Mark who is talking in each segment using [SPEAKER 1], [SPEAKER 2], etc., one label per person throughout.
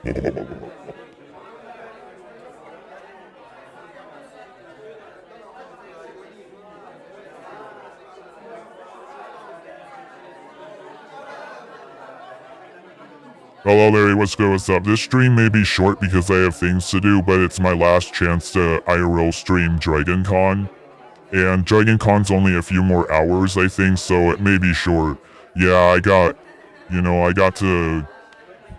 [SPEAKER 1] Hello Larry, what's good, what's up? This stream may be short because I have things to do, but it's my last chance to IRL stream Dragoncon. And Dragoncon's only a few more hours, I think, so it may be short. Yeah, I got to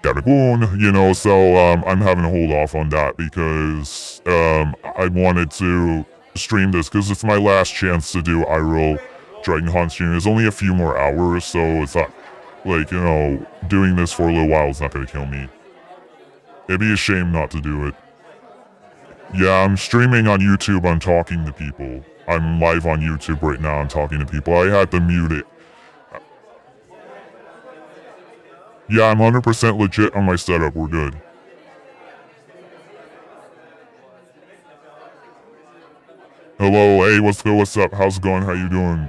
[SPEAKER 1] Dragoncon, so I'm having to hold off on that because I wanted to stream this because it's my last chance to do IRL Dragoncon stream. It's only a few more hours, so it's not like, doing this for a little while is not gonna kill me. It'd be a shame not to do it. Yeah, I'm streaming on YouTube, I'm talking to people. I'm live on YouTube right now, I'm talking to people. I had to mute it. Yeah, I'm 100% legit on my setup, we're good. Hello, hey, what's good, what's up, how's it going, how you doing?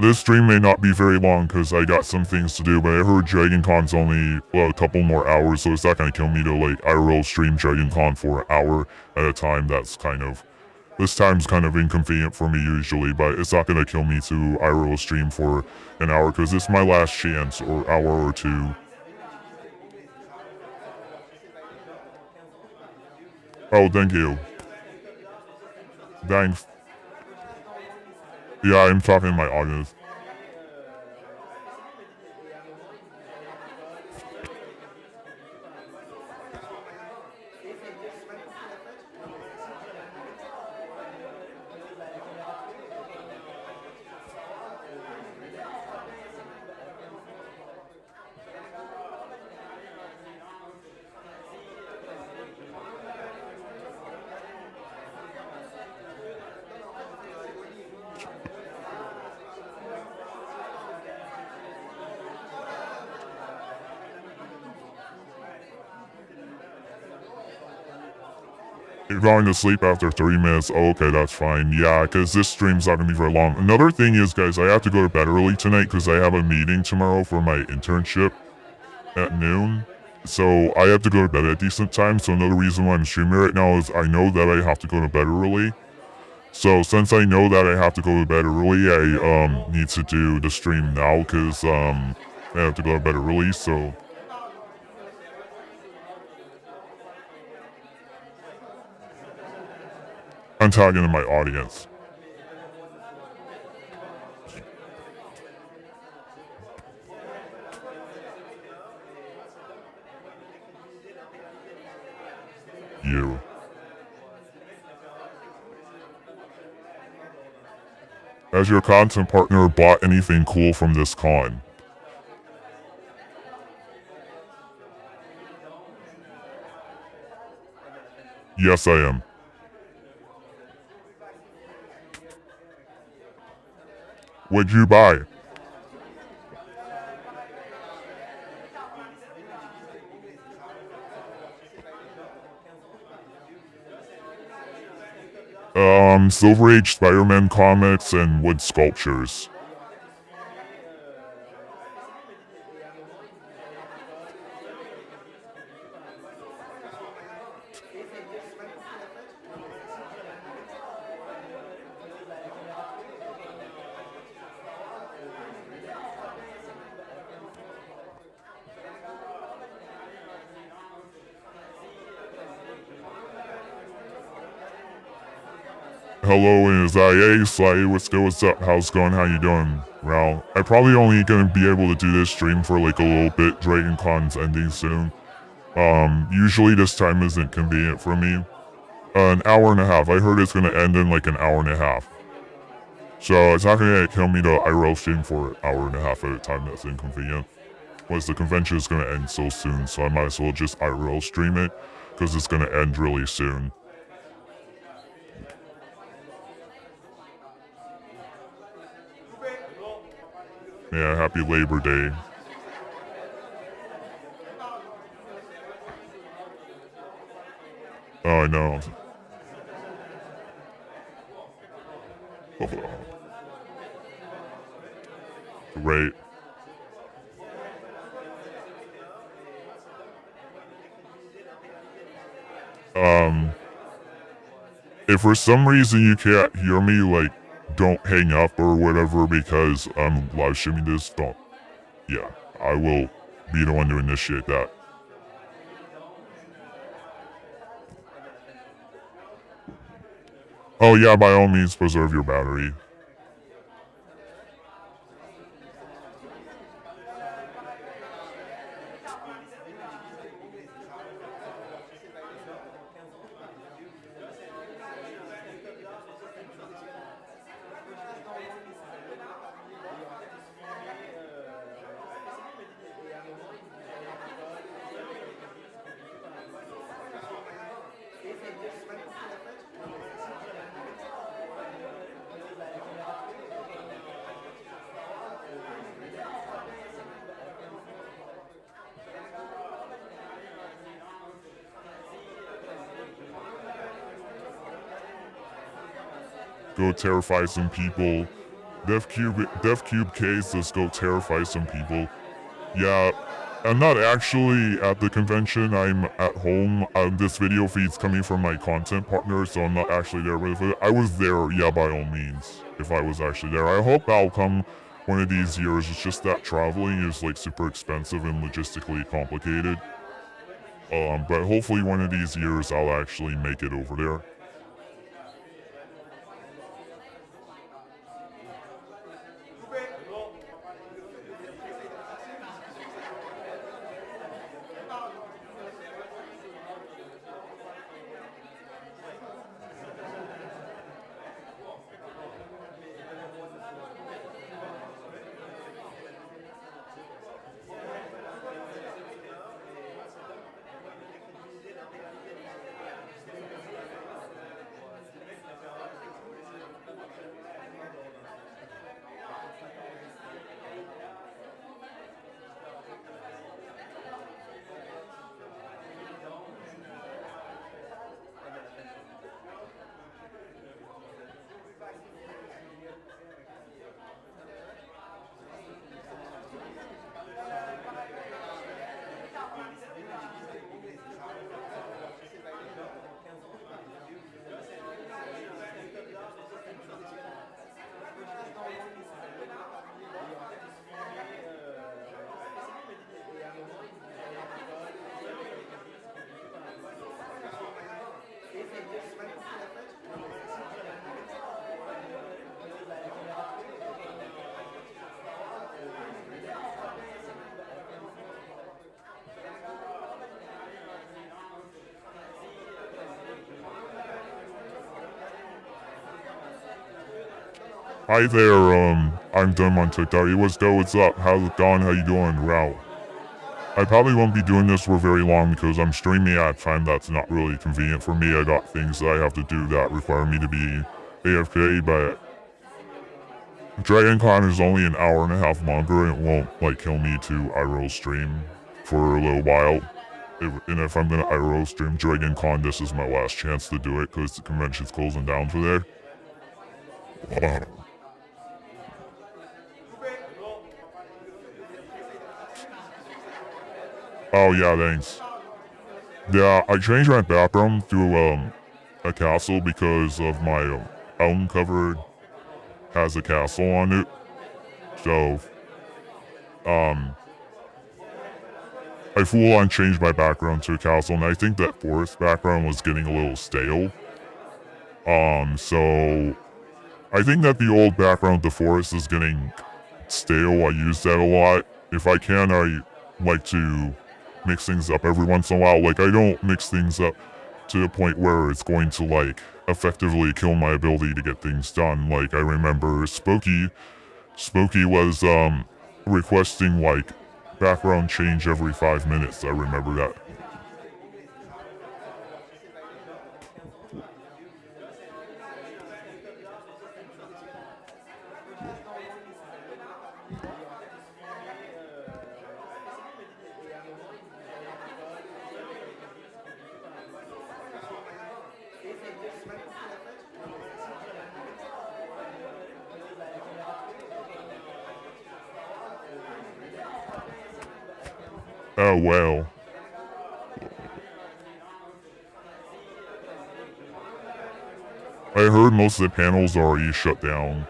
[SPEAKER 1] This stream may not be very long because I got some things to do, but I heard Dragoncon's only a couple more hours, so it's not gonna kill me to like IRL stream Dragoncon for an hour at a time. This time's kind of inconvenient for me usually, but it's not gonna kill me to IRL stream for an hour because it's my last chance, or hour or two. Oh, thank you. Thanks. Yeah, I'm talking to my audience. You're going to sleep after 3 minutes. Oh, okay, that's fine. Yeah, because this stream's not going to be very long. Another thing is, guys, I have to go to bed early tonight because I have a meeting tomorrow for my internship at noon. So I have to go to bed at a decent time. So another reason why I'm streaming right now is I know that I have to go to bed early. So since I know that I have to go to bed early, I need to do the stream now because I have to go to bed early. So I'm talking to my audience. You. Has your content partner bought anything cool from this con? Yes, I am. What'd you buy? Silver Age Spider-Man comics and wood sculptures. Hello, is IA Sly? What's up? How's it going? How you doing? Well, I'm probably only gonna be able to do this stream for like a little bit. Dragoncon's ending soon. Usually this time isn't convenient for me. An hour and a half. I heard it's gonna end in like an hour and a half. So it's not gonna kill me to IRL stream for an hour and a half at a time. That's inconvenient. Plus the convention is gonna end so soon, so I might as well just IRL stream it because it's gonna end really soon. Yeah, happy Labor Day. Oh, I know. Great. Um, if for some reason you can't hear me, like, don't hang up or whatever because I'm live streaming this, don't. Yeah, I will be the one to initiate that. Oh yeah, by all means, preserve your battery. Go terrify some people. DevCube case, let's go terrify some people. Yeah, I'm not actually at the convention, I'm at home. This video feed's coming from my content partner, so I'm not actually there with it. I was there, yeah, by all means, if I was actually there. I hope I'll come one of these years. It's just that traveling is like super expensive and logistically complicated. But hopefully one of these years I'll actually make it over there. Hi there, I'm Dumb on TikTok. Hey, what's up? How's it going? How you doing? Wow. I probably won't be doing this for very long because I'm streaming at a time that's not really convenient for me. I got things that I have to do that require me to be AFK, but Dragoncon is only an hour and a half longer and it won't, like, kill me to IRL stream for a little while. And if I'm gonna IRL stream Dragoncon, this is my last chance to do it because the convention's closing down for there. Oh yeah, thanks. Yeah, I changed my background to a castle because of my album cover has a castle on it. So I full on changed my background to a castle, and I think that forest background was getting a little stale. So I think that the old background, the forest, is getting stale. I use that a lot. If I can, I like to mix things up every once in a while. Like, I don't mix things up to the point where it's going to, like, effectively kill my ability to get things done. Like, I remember Spooky was, requesting, like, background change every 5 minutes. I remember that. Oh, well. I heard most of the panels are already shut down.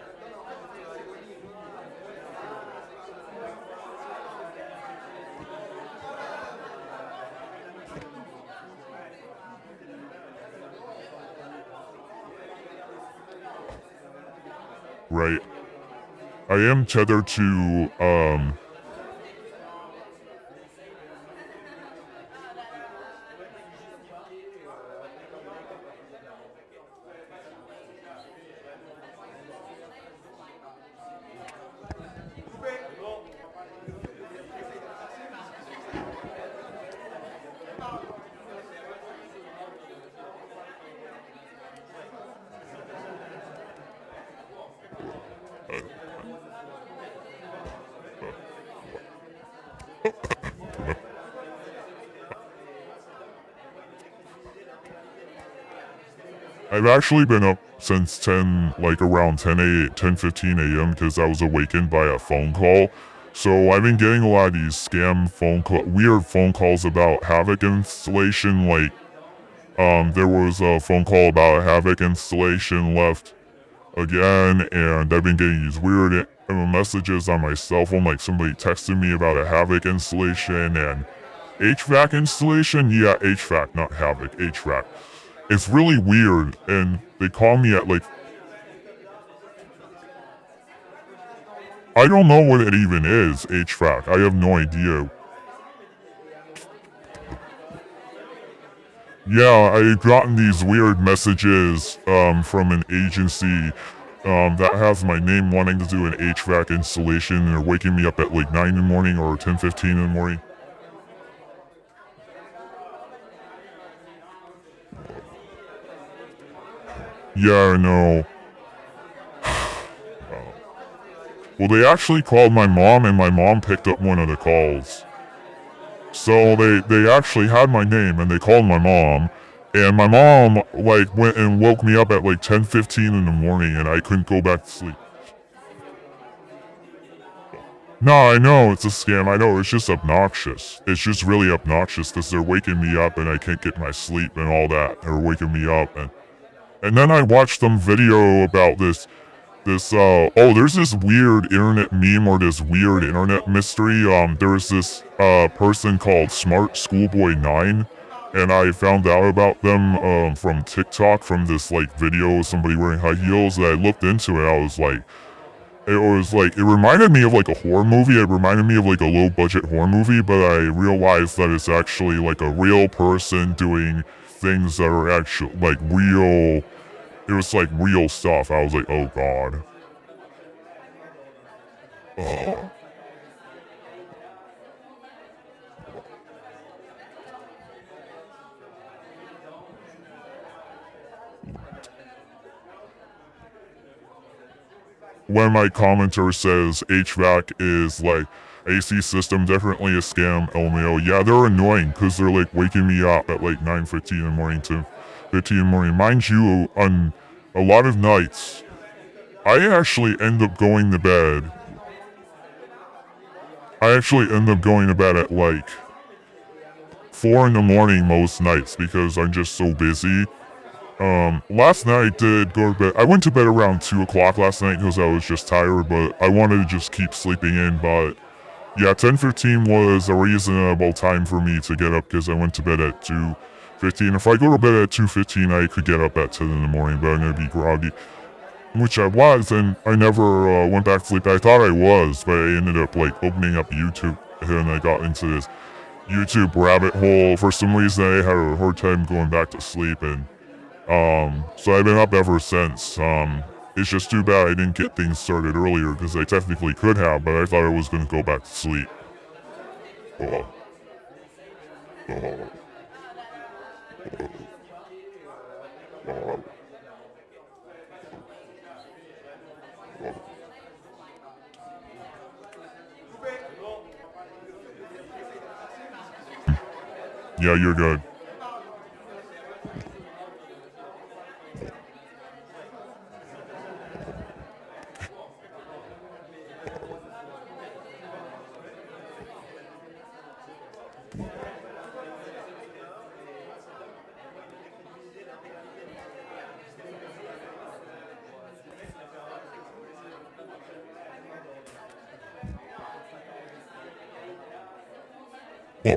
[SPEAKER 1] Right. I am tethered to, I've actually been up since 10, like around 10:15 a.m. because I was awakened by a phone call. So I've been getting a lot of these weird phone calls about Havoc installation. Like, there was a phone call about a Havoc installation left again, and I've been getting these weird messages on my cell phone, like somebody texted me about a Havoc installation and HVAC installation. Yeah, HVAC, not Havoc, HVAC. It's really weird, and they call me at like, I don't know what it even is, HVAC. I have no idea. Yeah, I've gotten these weird messages from an agency that has my name wanting to do an HVAC installation, and they're waking me up at like 9 in the morning or 10:15 in the morning. Yeah, I know. Well, they actually called my mom, and my mom picked up one of the calls. So they actually had my name, and they called my mom, and my mom like went and woke me up at like 10:15 in the morning, and I couldn't go back to sleep. No, I know it's a scam. I know it's just obnoxious. It's just really obnoxious because they're waking me up and I can't get my sleep and all that. They're waking me up, and then I watched some video about this there's this weird internet meme or this weird internet mystery. There was this person called Smart Schoolboy 9, and I found out about them from TikTok, from this like video of somebody wearing high heels. And I looked into it. It reminded me of like a horror movie. It reminded me of like a low budget horror movie, but I realized that it's actually like a real person doing things that are actually like real. It was like real stuff. I was like, oh god. Oh. When my commenter says HVAC is like AC system, definitely a scam, LMAO. Yeah, they're annoying because they're like waking me up at like 9:15 in the morning to 15 in the morning. Mind you, on a lot of nights, I actually end up going to bed. I actually end up going to bed at like 4 in the morning most nights because I'm just so busy. Last night I did go to bed. I went to bed around 2 o'clock last night because I was just tired, but I wanted to just keep sleeping in. But yeah, 10:15 was a reasonable time for me to get up because I went to bed at 2:15. If I go to bed at 2:15, I could get up at 10 in the morning, but I'm gonna be groggy. Which I was, and I never went back to sleep. I thought I was, but I ended up like opening up YouTube, and I got into this YouTube rabbit hole. For some reason, I had a hard time going back to sleep, and so I've been up ever since. It's just too bad I didn't get things started earlier, because I technically could have, but I thought I was going to go back to sleep. Oh. Oh. Oh. Yeah, you're good. Yeah,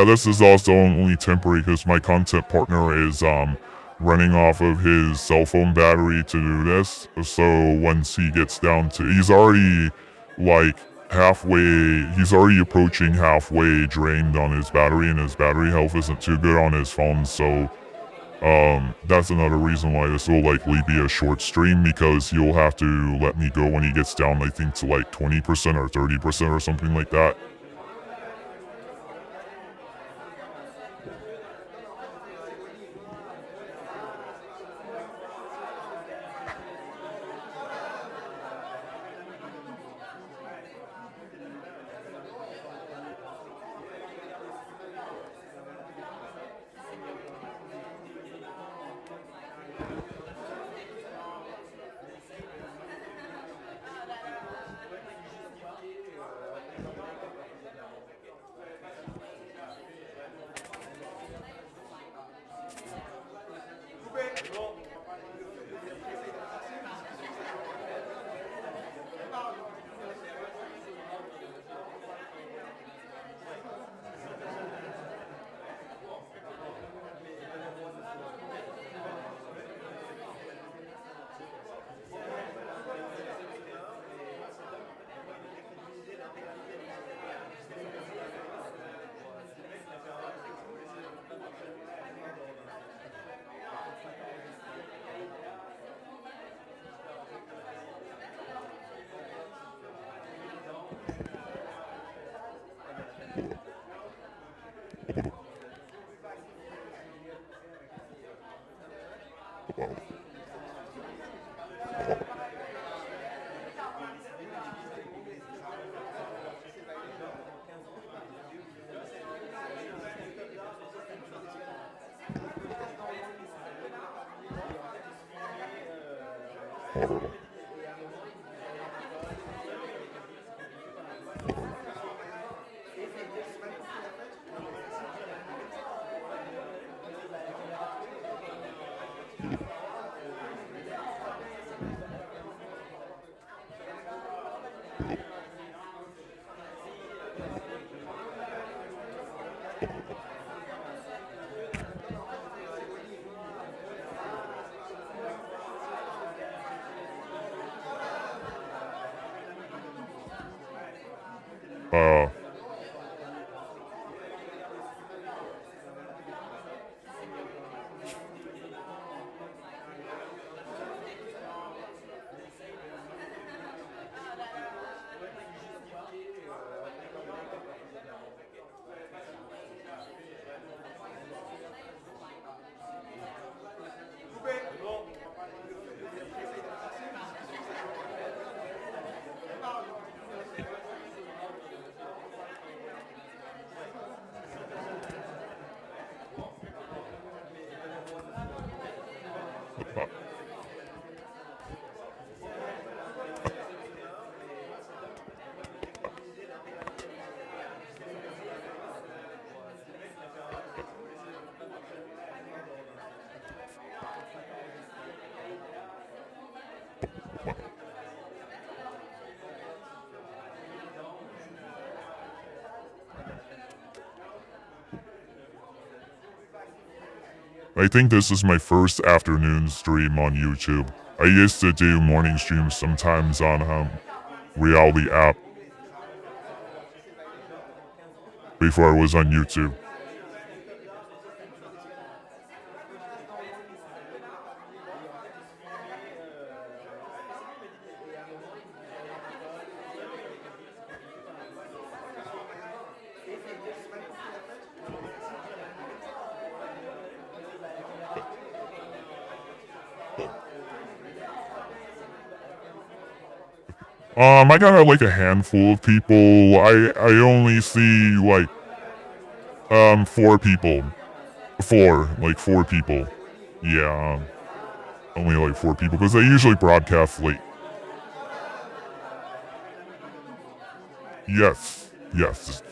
[SPEAKER 1] this is also only temporary because my content partner is running off of his cell phone battery to do this. So once he gets down to, he's already like he's already approaching halfway drained on his battery, and his battery health isn't too good on his phone. So that's another reason why this will likely be a short stream, because he'll have to let me go when he gets down, I think, to like 20% or 30% or something like that. Uh, I think this is my first afternoon stream on YouTube. I used to do morning streams sometimes on Reality app before I was on YouTube. I got like a handful of people. I only see like 4 people. Four people. Yeah. Only like 4 people, because they usually broadcast late. Yes. Yes.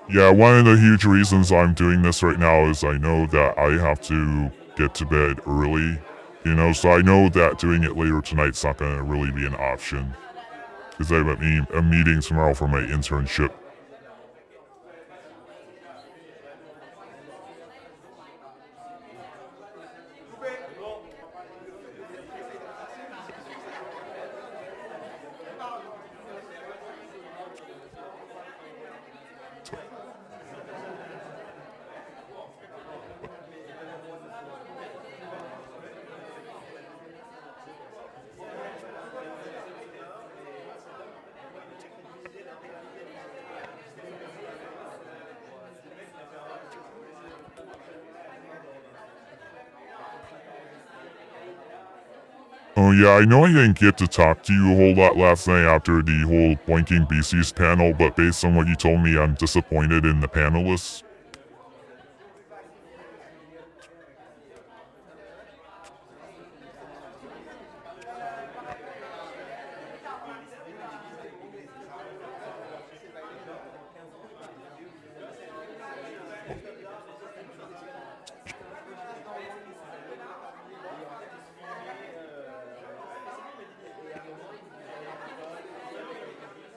[SPEAKER 1] Yeah, one of the huge reasons I'm doing this right now is I know that I have to get to bed early. You know, so I know that doing it later tonight's not going to really be an option. Because I have a meeting tomorrow for my internship. Oh yeah, I know I didn't get to talk to you a whole lot last night after the whole Blinking BCs panel, but based on what you told me, I'm disappointed in the panelists.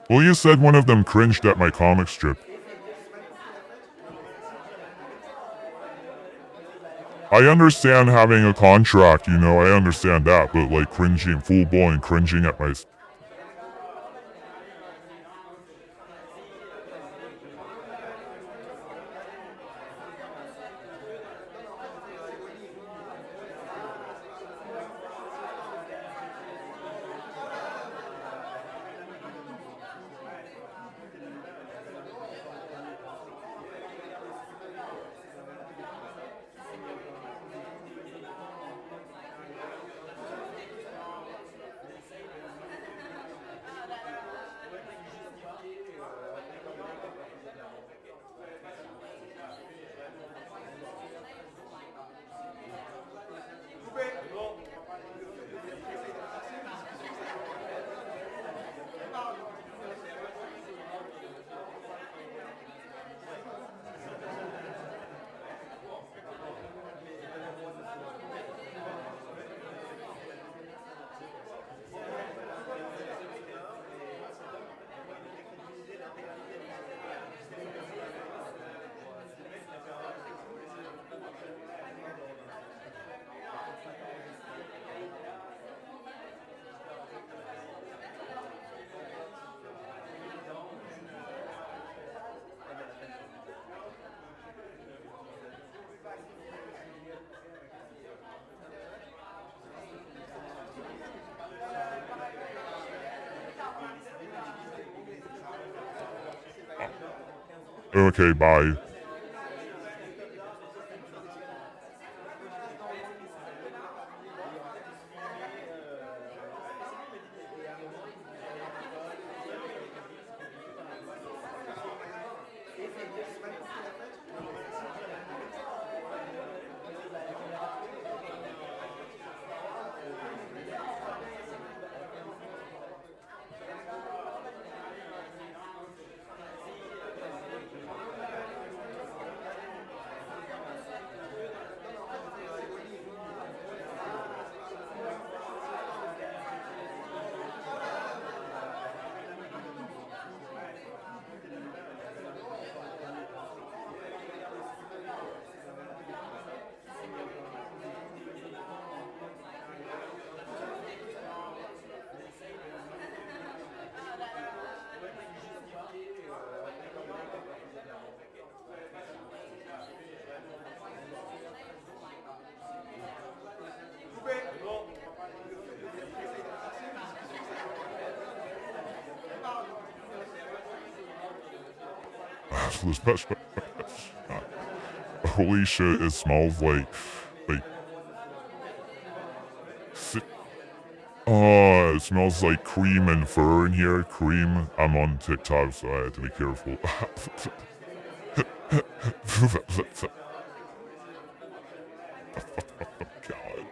[SPEAKER 1] Well, you said one of them cringed at my comic strip. I understand having a contract, you know, I understand that, but like cringing, full-blown cringing at my... Okay, bye. Holy shit, it smells like oh, it smells like cream and fur in here. Cream. I'm on TikTok, so I have to be careful. God.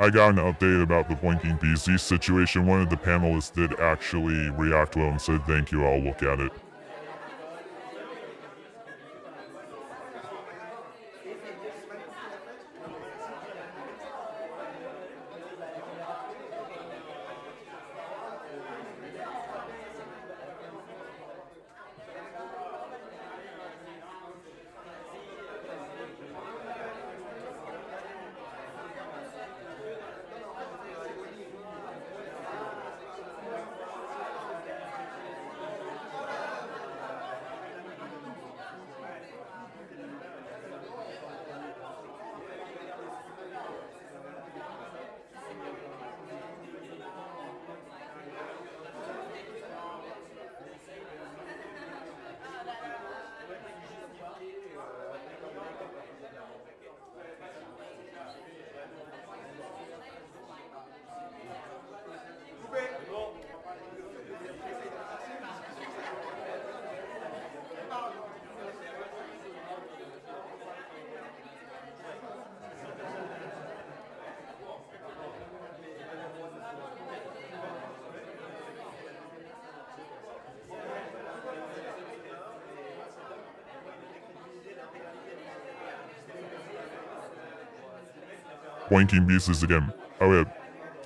[SPEAKER 1] I got an update about the blinking BZ situation. One of the panelists did actually react well and said thank you, I'll look at it. Blinking BCs again. Okay,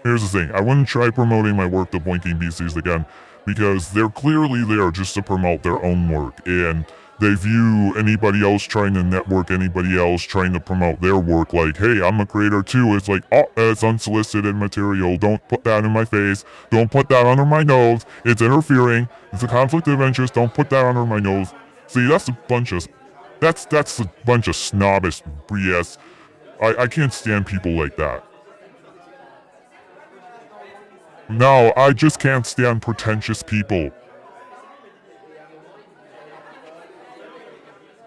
[SPEAKER 1] here's the thing. I wouldn't try promoting my work to Blinking BCs again because they're clearly there just to promote their own work, and they view anybody else trying to network anybody else trying to promote their work like, hey, I'm a creator too. It's like, oh, it's unsolicited material. Don't put that in my face. Don't put that under my nose. It's interfering. It's a conflict of interest. Don't put that under my nose. See, that's a bunch of snobbish BS. I can't stand people like that. No, I just can't stand pretentious people.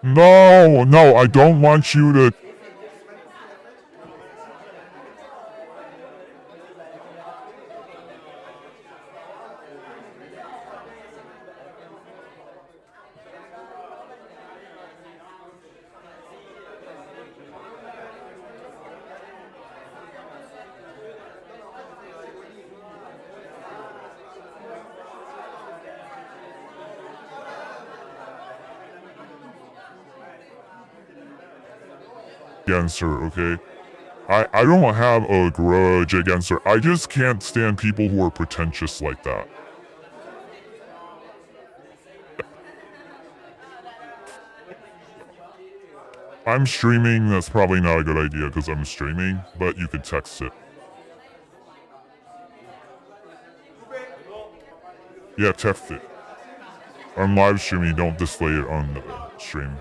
[SPEAKER 1] No, I don't want you to... against her, okay? I don't have a grudge against her. I just can't stand people who are pretentious like that. I'm streaming, that's probably not a good idea because I'm streaming, but you can text it. Yeah, text it. I'm live streaming, don't display it on the stream.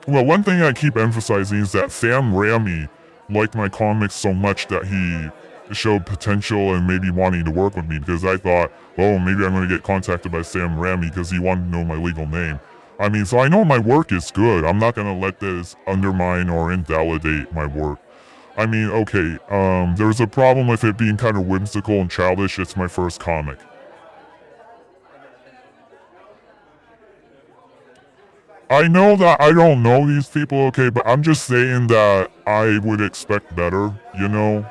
[SPEAKER 1] Well, one thing I keep emphasizing is that Sam Raimi liked my comics so much that he showed potential and maybe wanting to work with me because I thought, oh, maybe I'm going to get contacted by Sam Raimi because he wanted to know my legal name. I mean, so I know my work is good. I'm not going to let this undermine or invalidate my work. I mean, okay, there's a problem with it being kind of whimsical and childish. It's my first comic. I know that I don't know these people, okay, but I'm just saying that I would expect better, you know?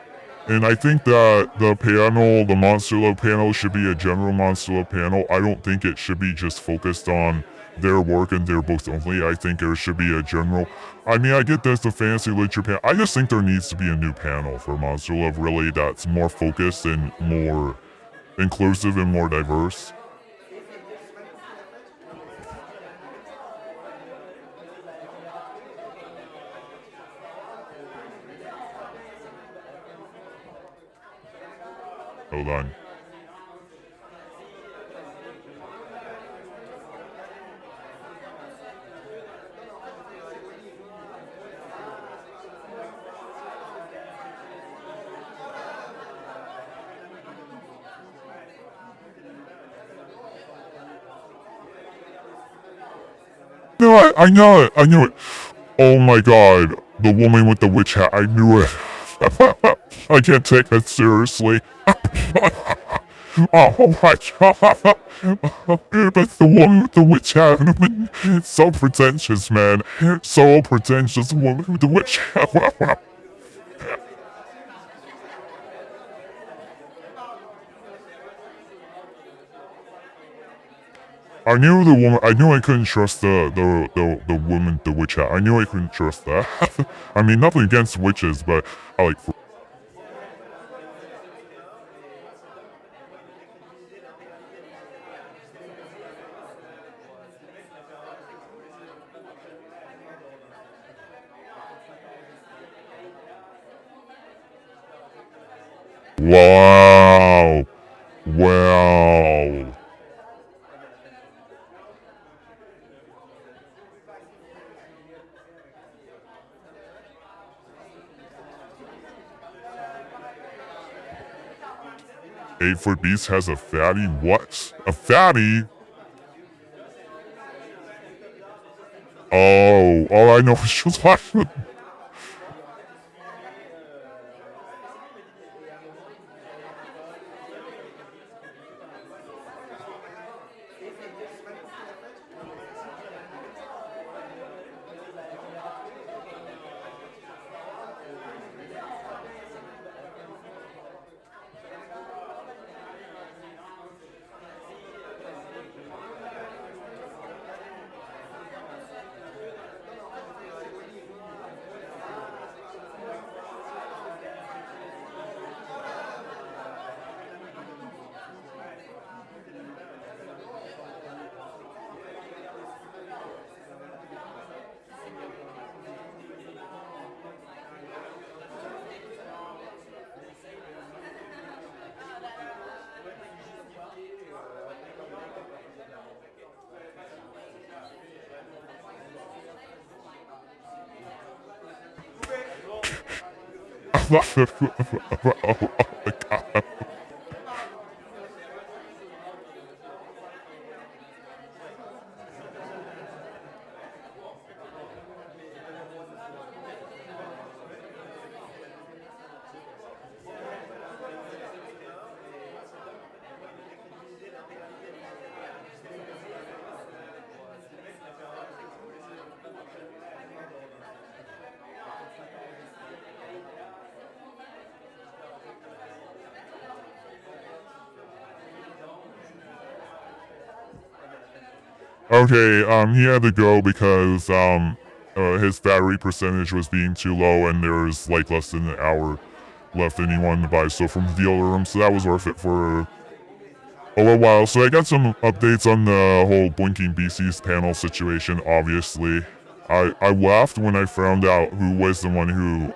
[SPEAKER 1] And I think that the Monster Love panel should be a general Monster Love panel. I don't think it should be just focused on their work and their books only. I think there should be a general... I mean, I get there's the fantasy literature panel. I just think there needs to be a new panel for Monster Love, really, that's more focused and more inclusive and more diverse. Hold on. No, I know it. I knew it. Oh my god. The woman with the witch hat. I knew it. I can't take that seriously. Oh my god. But the woman with the witch hat, it's so pretentious, man. So pretentious, woman with the witch hat. I knew the woman. I knew I couldn't trust the woman, the witch hat. I knew I couldn't trust that. I mean, nothing against witches, but I like. Wow. Wow. Eight-foot beast has a fatty. What? A fatty? Oh, all I know is she was laughing. Oh my god. Okay, he had to go because, his battery percentage was being too low and there was, like, less than an hour left and he wanted to buy stuff from the other room, so that was worth it for a little while. So I got some updates on the whole Blinking BC's panel situation, obviously. I laughed when I found out who was the one who,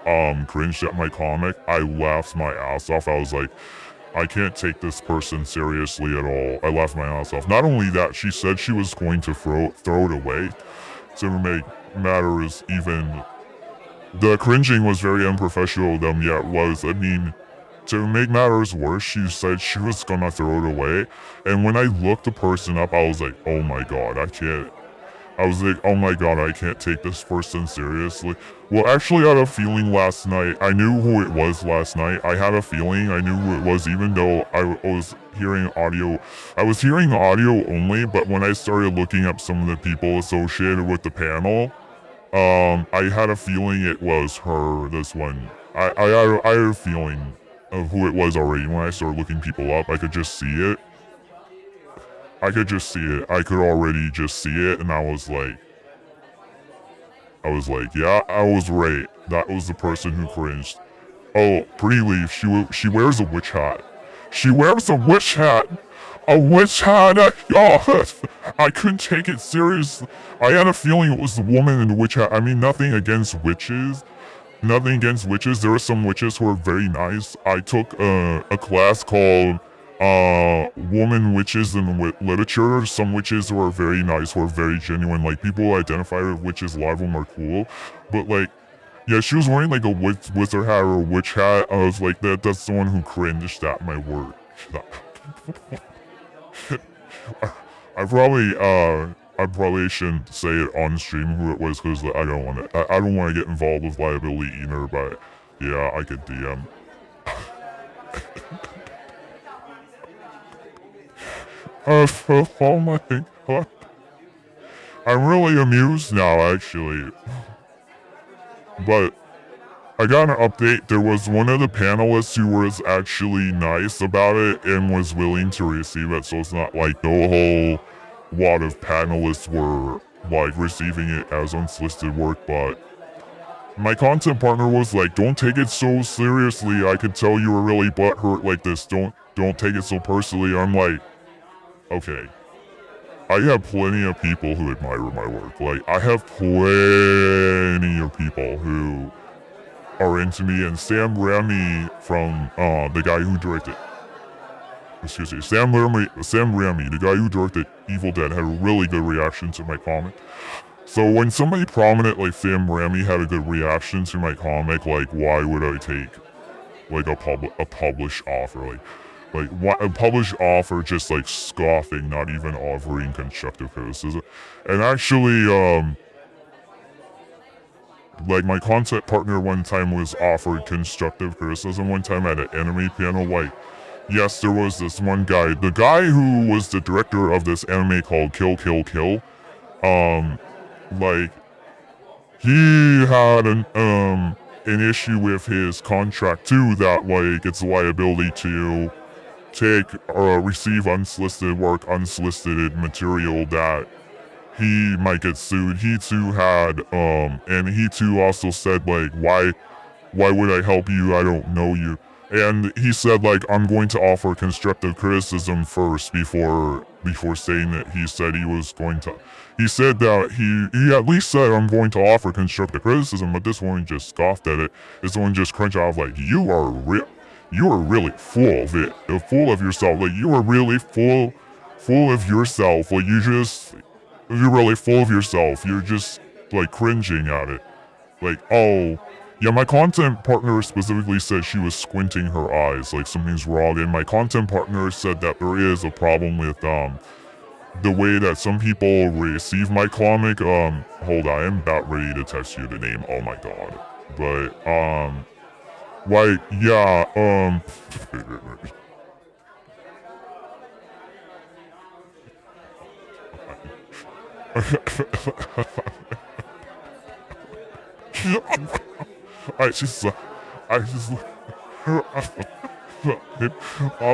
[SPEAKER 1] cringed at my comic. I laughed my ass off. I was like, I can't take this person seriously at all. I laughed my ass off. Not only that, she said she was going to throw it away. To make matters even, the cringing was very unprofessional of them. Yeah, it was. I mean, to make matters worse, she said she was gonna throw it away. And when I looked the person up, I was like, oh my god, I can't. I was like, oh my god, I can't take this person seriously. Well, actually, I had a feeling last night. I knew who it was last night. I had a feeling I knew who it was, even though I was hearing audio. I was hearing audio only, but when I started looking up some of the people associated with the panel, I had a feeling it was her, this one. I had a feeling of who it was already. When I started looking people up, I could just see it. I could just see it. I could already just see it, and I was like, yeah, I was right. That was the person who cringed. Oh, Pretty Leaf, she wears a witch hat. She wears a witch hat. A witch hat. Oh, I couldn't take it serious. I had a feeling it was the woman in the witch hat. I mean, nothing against witches. Nothing against witches. There are some witches who are very nice. I took a class called woman witches in literature. Some witches who are very nice, who are very genuine. Like, people who identify with witches, a lot of them are cool. But like, yeah, she was wearing like a wizard hat or a witch hat. I was like, that's the one who cringed at my work. I probably shouldn't say it on stream who it was because I don't want to. I don't want to get involved with liability either. But yeah, I could DM. Oh my god. I'm really amused now, actually. But I got an update. There was one of the panelists who was actually nice about it and was willing to receive it, so it's not like the whole lot of panelists were like receiving it as unsolicited work, but my content partner was like, don't take it so seriously. I could tell you were really butthurt like this. Don't take it so personally. I'm like, okay. I have plenty of people who admire my work. Like, I have plenty of people who are into me, and Sam Raimi from the guy who directed, excuse me, Sam Raimi, the guy who directed Evil Dead, had a really good reaction to my comic. So when somebody prominent like Sam Raimi had a good reaction to my comic, like, why would I take like a published offer, like a published offer, just like scoffing, not even offering constructive criticism? And actually, like my content partner one time was offered constructive criticism one time at an anime panel. Like, yes, there was this one guy, the guy who was the director of this anime called Kill Kill Kill. Like, he had an issue with his contract too, that like its liability to take or receive unsolicited work, unsolicited material, that he might get sued. He too had and he too also said like, why would I help you? I don't know you. And he said like, I'm going to offer constructive criticism first before saying that he said he was going to. He said that he at least said, I'm going to offer constructive criticism, but this one just scoffed at it. This one just cringed off like, you are really full of it, full of yourself. Like, you are really full of yourself. Like, you're really full of yourself. You're just like cringing at it. Like, oh, yeah, my content partner specifically said she was squinting her eyes, like something's wrong. And my content partner said that there is a problem with the way that some people receive my comic. Hold on, I'm about ready to text you the name. Oh my god. But like, yeah, I just, oh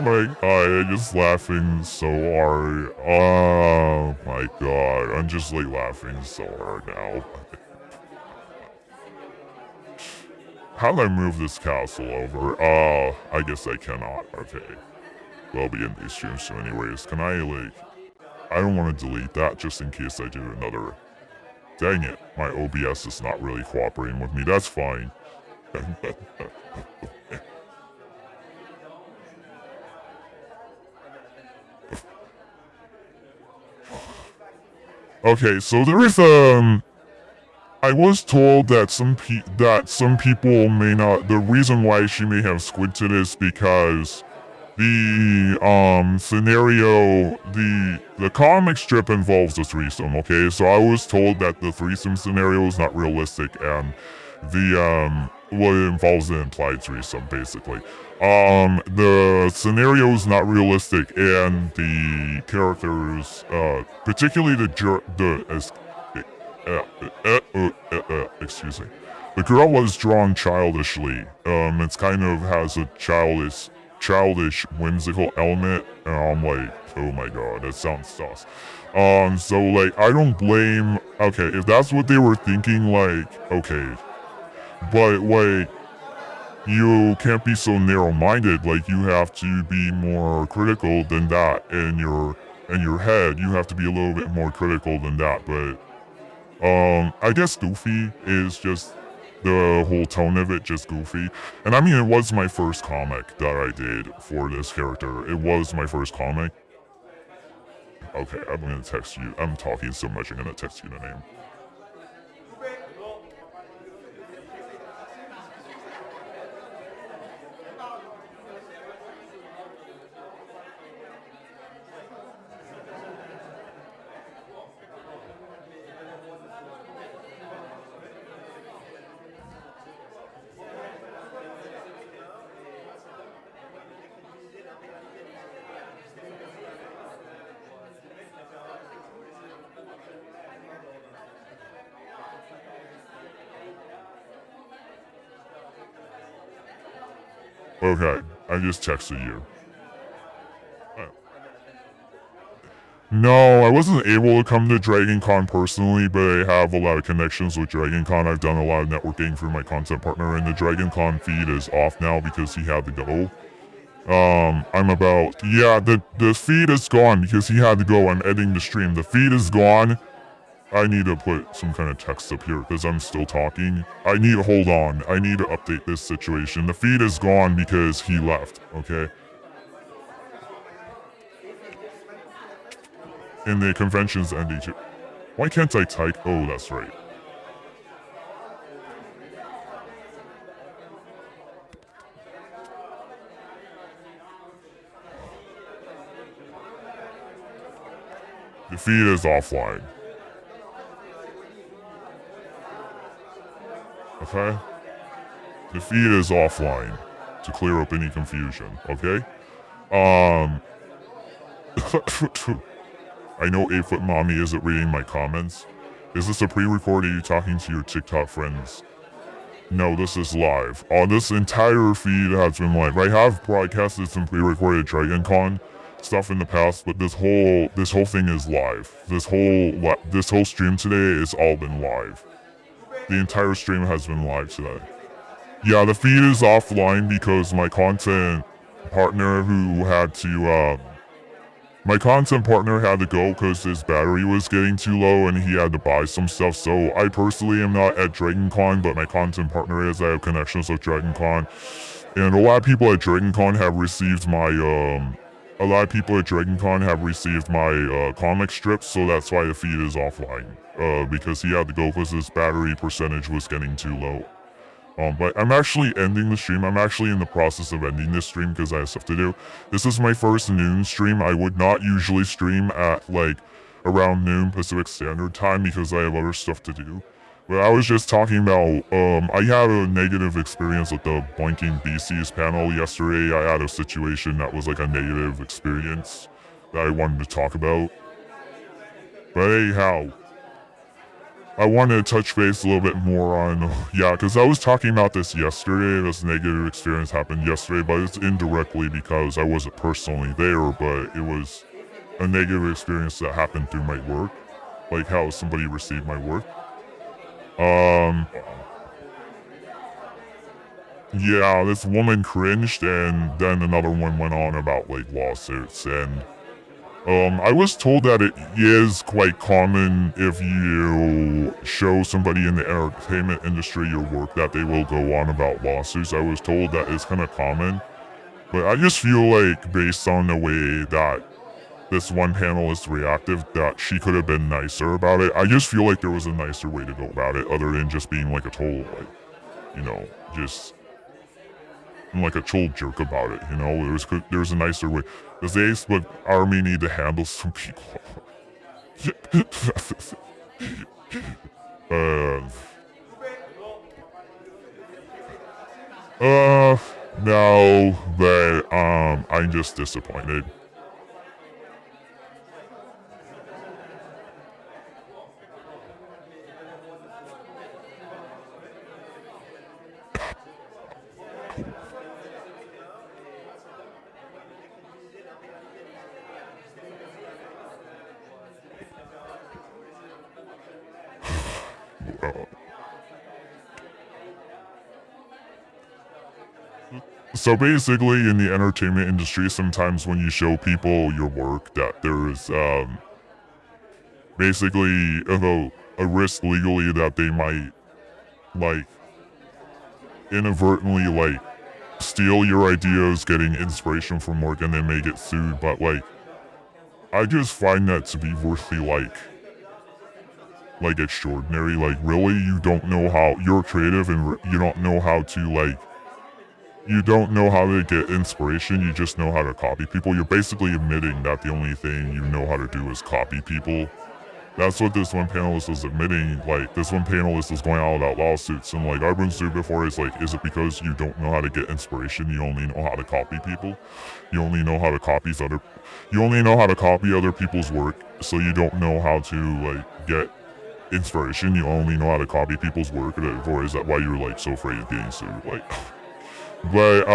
[SPEAKER 1] my god, I'm just laughing so hard. Oh my god, I'm just like laughing so hard now. How do I move this castle over? I guess I cannot. Okay. Well, I'll be in these streams so anyways. Can I like, I don't want to delete that just in case I do another. Dang it, my OBS is not really cooperating with me. That's fine. Okay, so there is I was told that some people may not. The reason why she may have squinted is because the scenario, the comic strip involves a threesome. Okay, so I was told that the threesome scenario is not realistic, and the well, it involves an implied threesome basically. The scenario is not realistic, and the characters, particularly excuse me, the girl was drawn childishly. It's kind of has a childish, whimsical element, and I'm like, oh my god, that sounds sus. So like, I don't blame. Okay, if that's what they were thinking, like, okay, but like, you can't be so narrow-minded. Like, you have to be more critical than that in your head. You have to be a little bit more critical than that. But I guess goofy is just the whole tone of it, just goofy. And I mean, it was my first comic that I did for this character. It was my first comic. Okay, I'm gonna text you. I'm talking so much, I'm gonna text you the name. Okay, I just texted you. No, I wasn't able to come to Dragoncon personally, but I have a lot of connections with Dragoncon. I've done a lot of networking for my content partner, and the Dragoncon feed is off now because he had to go. The feed is gone because he had to go. I'm editing the stream. The feed is gone. I need to put some kind of text up here because I'm still talking. Hold on. I need to update this situation. The feed is gone because he left, okay? And the convention's ending too. Why can't I type? Oh, that's right. The feed is offline. Okay? The feed is offline to clear up any confusion, okay? I know 8-Foot Mommy isn't reading my comments. Is this a pre-recorded you talking to your TikTok friends? No, this is live. This entire feed has been live. I have broadcasted some pre-recorded Dragoncon stuff in the past, but this whole thing is live. This whole stream today has all been live. The entire stream has been live today. Yeah, the feed is offline because my content partner had to go because his battery was getting too low and he had to buy some stuff. So I personally am not at Dragoncon, but my content partner is. I have connections with Dragoncon. And a lot of people at Dragoncon have received my comic strips, so that's why the feed is offline. Because he had to go because his battery percentage was getting too low. But I'm actually ending the stream. I'm actually in the process of ending this stream because I have stuff to do. This is my first noon stream. I would not usually stream at around noon Pacific Standard Time because I have other stuff to do. But I was just talking about, I had a negative experience with the Blinking BCs panel yesterday. I had a situation that was like a negative experience that I wanted to talk about. But anyhow, I wanted to touch base a little bit more on, because I was talking about this yesterday. This negative experience happened yesterday, but it's indirectly because I wasn't personally there, but it was a negative experience that happened through my work, like how somebody received my work. Yeah, this woman cringed, and then another one went on about lawsuits, and I was told that it is quite common if you show somebody in the entertainment industry your work that they will go on about lawsuits. I was told that it's kind of common, but I just feel like based on the way that this one panelist reacted, that she could have been nicer about it. I just feel like there was a nicer way to go about it other than just being like a total, just like a total jerk about it, There's a nicer way. Does the Facebook army need to handle some people? No, but, I'm just disappointed. So basically, in the entertainment industry, sometimes when you show people your work, that there's basically a risk legally that they might inadvertently steal your ideas, getting inspiration from work, and they may get sued. But I just find that to be worthily extraordinary. Really, you don't know how you're creative, and you don't know how to you don't know how to get inspiration, you just know how to copy people. You're basically admitting that the only thing you know how to do is copy people. That's what this one panelist was admitting. This one panelist was going out about lawsuits, and I've been sued before. Is it because you don't know how to get inspiration? You only know how to copy people? You only know how to copy other people's work, so you don't know how to get inspiration? You only know how to copy people's work, or is that why you're so afraid of getting sued? But,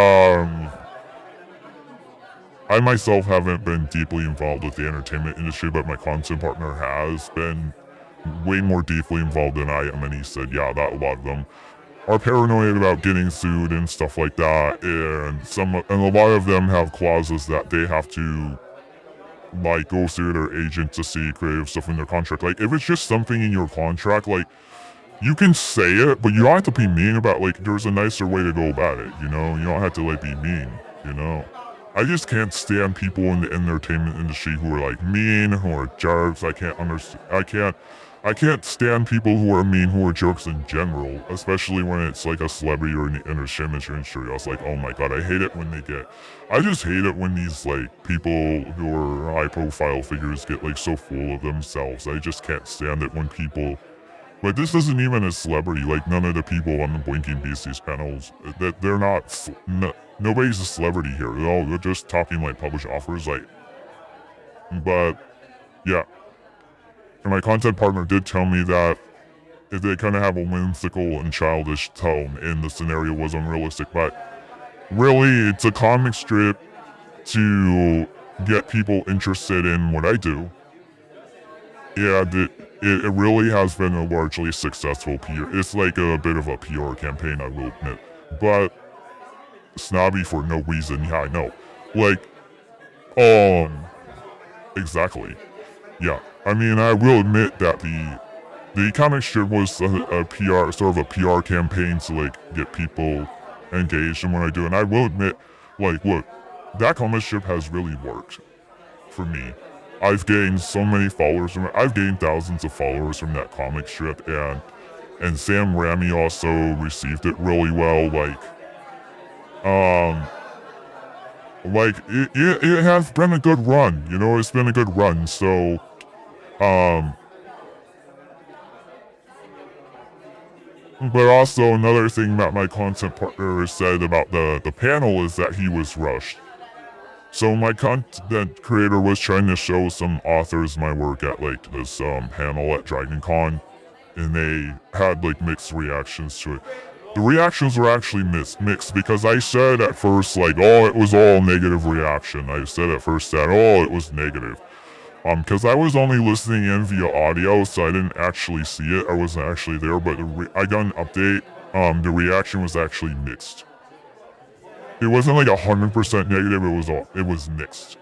[SPEAKER 1] I myself haven't been deeply involved with the entertainment industry, but my content partner has been way more deeply involved than I am, and he said, yeah, that a lot of them are paranoid about getting sued and stuff like that, and a lot of them have clauses that they have to like go through their agent to see creative stuff in their contract. Like if it's just something in your contract, like you can say it, but you don't have to be mean about like there's a nicer way to go about it, you know? You don't have to like be mean, you know? I just can't stand people in the entertainment industry who are like mean, who are jerks. I can't stand people who are mean, who are jerks in general, especially when it's like a celebrity or in the entertainment industry. I was like, oh my god, I just hate it when these like people who are high profile figures get like so full of themselves. I just can't stand it when people, but this isn't even a celebrity. Like none of the people on the Blinking Beasties panels, that they're not, nobody's a celebrity here. They're just talking like published offers. Like, but yeah. And my content partner did tell me that if they kind of have a whimsical and childish tone, and the scenario was unrealistic. But really, it's a comic strip to get people interested in what I do. Yeah, it really has been a largely successful PR. It's like a bit of a PR campaign, I will admit. But snobby for no reason. Yeah, I know. Like, exactly. Yeah, I mean, I will admit that the comic strip was a PR, sort of a PR campaign to like get people engaged in what I do. And I will admit, like, look, that comic strip has really worked for me. I've gained so many followers from it. I've gained thousands of followers from that comic strip, and Sam Raimi also received it really well. It has been a good run, you know, it's been a good run. So, but also another thing that my content partner said about the panel is that he was rushed. So my content creator was trying to show some authors my work at like this panel at Dragoncon, and they had like mixed reactions to it. The reactions were actually mixed because I said at first like, oh, it was all negative reaction. I said at first that, oh, it was negative. Because I was only listening in via audio, so I didn't actually see it. I wasn't actually there, but I got an update. The reaction was actually mixed. It wasn't like 100% negative. It was mixed.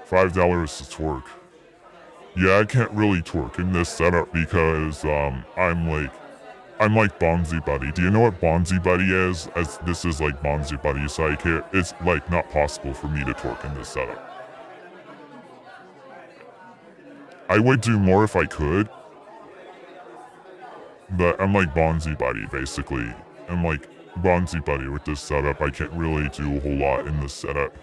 [SPEAKER 1] $5 to twerk. Yeah, I can't really twerk in this setup because I'm like Bonzi Buddy. Do you know what Bonzi Buddy is? As this is like Bonzi Buddy, so I can't. It's like not possible for me to twerk in this setup. I would do more if I could, but I'm like Bonzi Buddy basically. I'm like Bonzi Buddy with this setup. I can't really do a whole lot in this setup.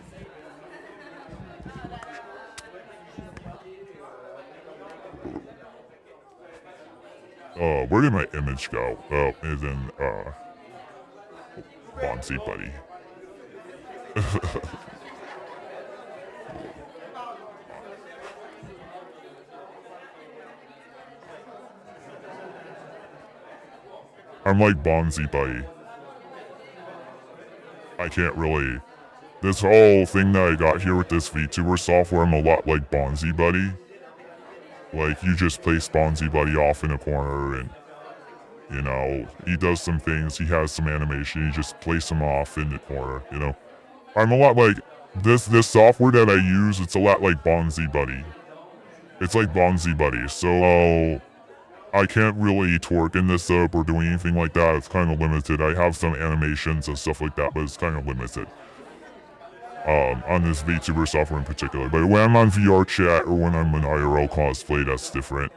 [SPEAKER 1] Where did my image go? Oh, it's in, Bonzi Buddy. I'm like Bonzi Buddy. I can't really... This whole thing that I got here with this VTuber software, I'm a lot like Bonzi Buddy. Like, you just place Bonzi Buddy off in a corner and, you know, he does some things, he has some animation, you just place him off in the corner, you know? I'm a lot like, this software that I use, it's a lot like Bonzi Buddy. It's like Bonzi Buddy, so I can't really twerk in this up or do anything like that. It's kind of limited. I have some animations and stuff like that, but it's kind of limited. On this VTuber software in particular. But when I'm on VR chat or when I'm in IRL cosplay, that's different.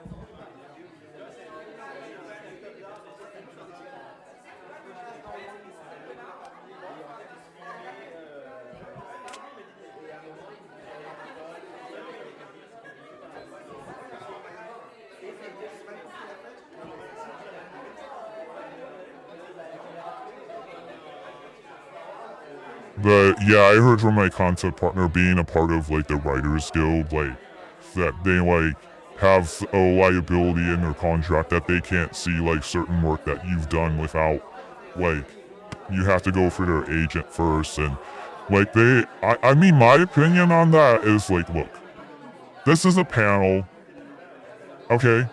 [SPEAKER 1] But yeah, I heard from my content partner being a part of like the Writers Guild, like that they like have a liability in their contract that they can't see like certain work that you've done without like you have to go for their agent first. And like I mean, my opinion on that is like, look, this is a panel, okay?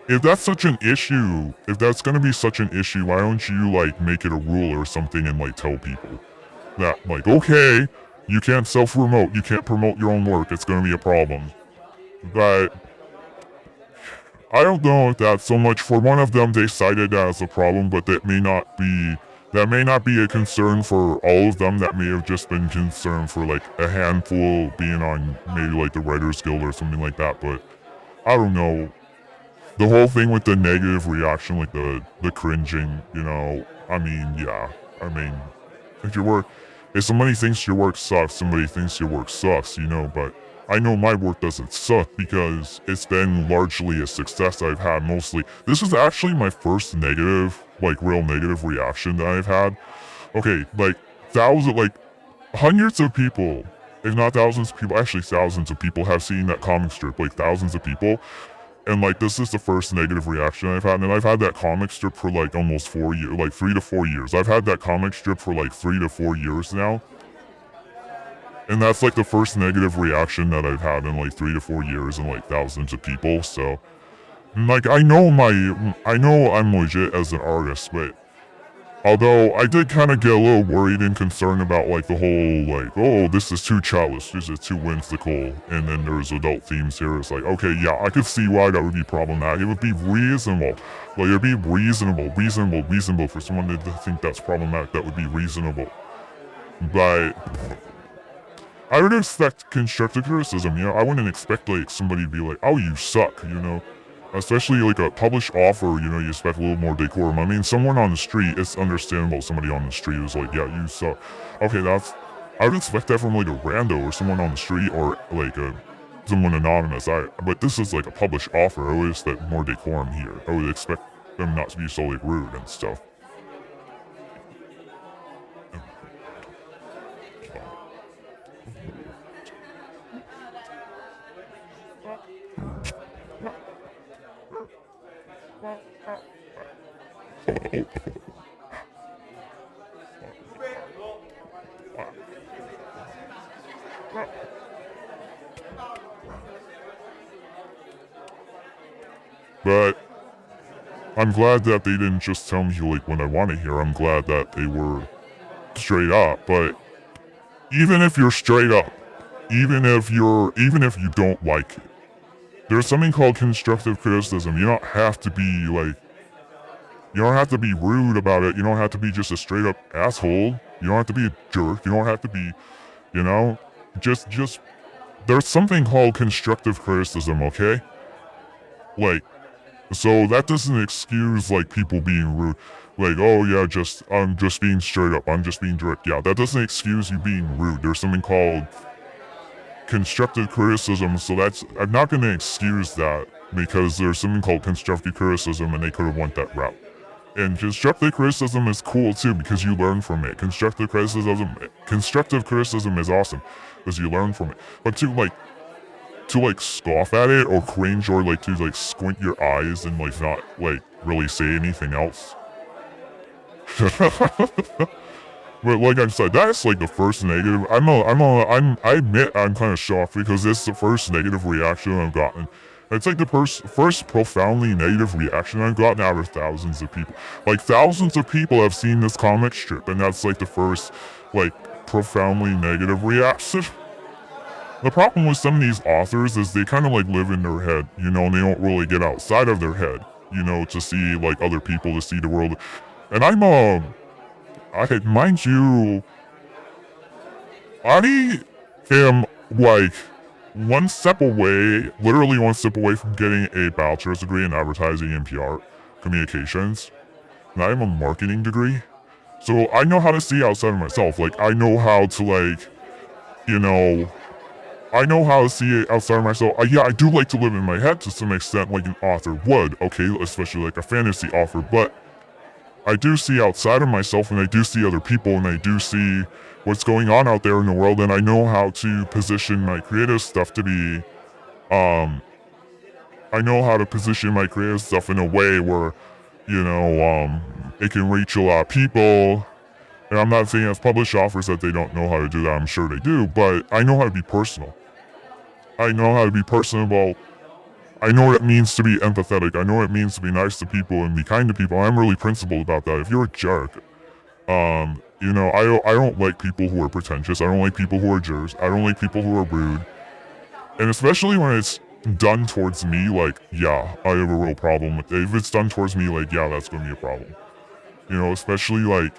[SPEAKER 1] If that's such an issue, if that's gonna be such an issue, why don't you like make it a rule or something and like tell people that like, okay, you can't self-promote, you can't promote your own work, it's gonna be a problem. But I don't know if that's so much. For one of them, they cited that as a problem, but that may not be a concern for all of them. That may have just been concern for like a handful being on maybe like the Writers Guild or something like that. But I don't know. The whole thing with the negative reaction, like the cringing, you know, I mean, yeah. I mean, if somebody thinks your work sucks, somebody thinks your work sucks, you know, but I know my work doesn't suck because it's been largely a success I've had mostly. This is actually my first negative, like real negative reaction that I've had. Okay, like hundreds of people, if not thousands of people, actually thousands of people have seen that comic strip, like thousands of people. And like this is the first negative reaction I've had, and I've had that comic strip for like almost 4 years, like 3 to 4 years. I've had that comic strip for like 3 to 4 years now. And that's like the first negative reaction that I've had in like 3 to 4 years and like thousands of people. So like I know I'm legit as an artist, but although I did kind of get a little worried and concerned about like the whole like, oh, this is too childish, this is too whimsical, and then there's adult themes here. It's like, okay, yeah, I could see why that would be problematic. It would be reasonable. Like, it would be reasonable for someone to think that's problematic. That would be reasonable. But I would expect constructive criticism, you know? I wouldn't expect like somebody to be like, oh, you suck, you know? Especially like a published offer, you know, you expect a little more decorum. I mean, someone on the street, it's understandable somebody on the street is like, yeah, you suck. Okay, I would expect that from like a rando or someone on the street or like someone anonymous. But this is like a published offer. I would expect more decorum here. I would expect them not to be so like rude and stuff. But I'm glad that they didn't just tell me like what I want to hear. I'm glad that they were straight up. But even if you're straight up, even if you don't like it, there's something called constructive criticism. You don't have to be like, you don't have to be rude about it. You don't have to be just a straight up asshole. You don't have to be a jerk. You don't have to be, you know, just there's something called constructive criticism, okay? Like, so that doesn't excuse like people being rude. Like, oh yeah, I'm just being straight up. I'm just being direct. Yeah, that doesn't excuse you being rude. There's something called constructive criticism. So I'm not going to excuse that because there's something called constructive criticism and they could have went that route. And constructive criticism is cool too because you learn from it. Constructive criticism is awesome because you learn from it. But to like scoff at it or cringe or like to like squint your eyes and like not like really say anything else. But like I said, that's like the first negative. I admit I'm kind of shocked because this is the first negative reaction I've gotten. It's like the first profoundly negative reaction I've gotten out of thousands of people. Like thousands of people have seen this comic strip, and that's like the first like profoundly negative reaction. The problem with some of these authors is they kind of like live in their head, you know, and they don't really get outside of their head, you know, to see like other people, to see the world. And mind you, I am like one step away, literally one step away from getting a bachelor's degree in advertising and PR communications. And I have a marketing degree. So I know how to see outside of myself. Like, I know how to, like, you know, I know how to see it outside of myself. Yeah, I do like to live in my head to some extent, like an author would, okay, especially like a fantasy author, but I do see outside of myself, and I do see other people, and I do see what's going on out there in the world, and I know how to position my creative stuff to be, I know how to position my creative stuff in a way where, you know, it can reach a lot of people. And I'm not saying as published authors that they don't know how to do that, I'm sure they do, but I know how to be personal. I know how to be personable. I know what it means to be empathetic. I know what it means to be nice to people and be kind to people. I'm really principled about that. If you're a jerk, you know, I don't like people who are pretentious. I don't like people who are jerks. I don't like people who are rude. And especially when it's done towards me, like, yeah, I have a real problem with it. If it's done towards me, like, yeah, that's gonna be a problem. You know, especially like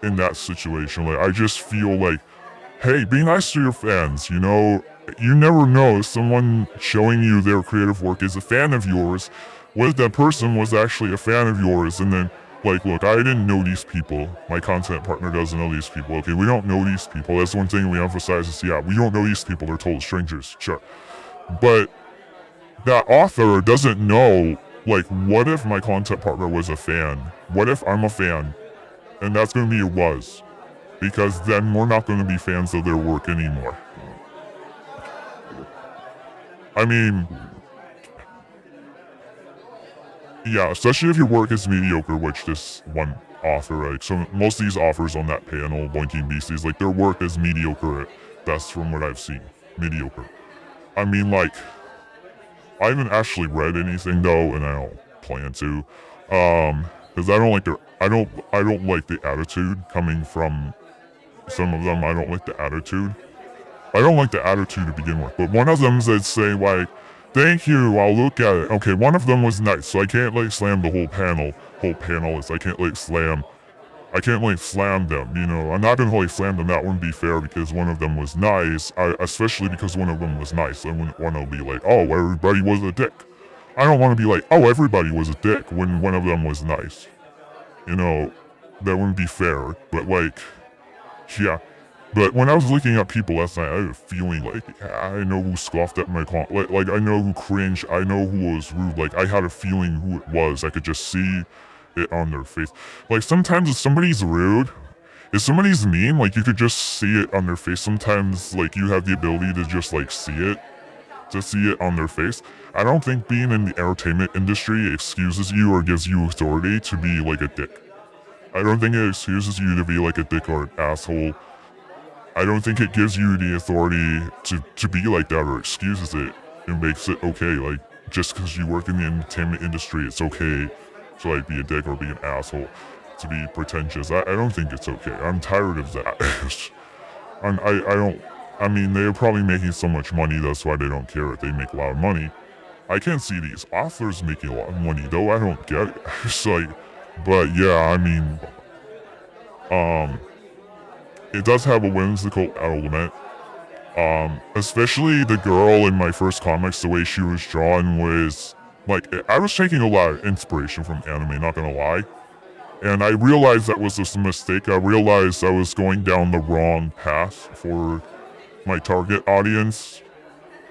[SPEAKER 1] in that situation, like I just feel like, hey, be nice to your fans, you know? You never know if someone showing you their creative work is a fan of yours. What if that person was actually a fan of yours and then, like, look, I didn't know these people. My content partner doesn't know these people. Okay, we don't know these people. That's one thing we emphasize is, yeah, we don't know these people. They're total strangers, sure. But that author doesn't know, like, what if my content partner was a fan? What if I'm a fan? And that's going to be a was. Because then we're not going to be fans of their work anymore. I mean, yeah, especially if your work is mediocre, which this one author, like, so most of these authors on that panel, Boinking Beasties, like, their work is mediocre at best from what I've seen. Mediocre. I mean, like, I haven't actually read anything though, and I don't plan to, because I don't like the attitude coming from some of them. I don't like the attitude. I don't like the attitude to begin with, but one of them said, say, like, thank you, I'll look at it. Okay, one of them was nice, so I can't, like, slam the whole panel. I can't, like, slam them, you know. I'm not gonna, like, slam them. That wouldn't be fair because one of them was nice, especially because one of them was nice. I wouldn't want to be like, oh, everybody was a dick. I don't want to be like, oh, everybody was a dick when one of them was nice. You know, that wouldn't be fair, but, like, yeah. But when I was looking at people last night, I had a feeling like, I know who scoffed at my like I know who cringed, I know who was rude, like I had a feeling who it was. I could just see it on their face. Like sometimes if somebody's rude, if somebody's mean, like you could just see it on their face. Sometimes like you have the ability to just like see it on their face. I don't think being in the entertainment industry excuses you or gives you authority to be like a dick. I don't think it excuses you to be like a dick or an asshole. I don't think it gives you the authority to be like that or excuses it. It makes it okay, like, just because you work in the entertainment industry, it's okay to, like, be a dick or be an asshole, to be pretentious. I don't think it's okay. I'm tired of that. I mean, they're probably making so much money, that's why they don't care if they make a lot of money. I can't see these authors making a lot of money, though. I don't get it. It's like, but yeah, I mean, it does have a whimsical element. Especially the girl in my first comics, the way she was drawn was, like, I was taking a lot of inspiration from anime, not gonna lie. And I realized that was just a mistake. I realized I was going down the wrong path for my target audience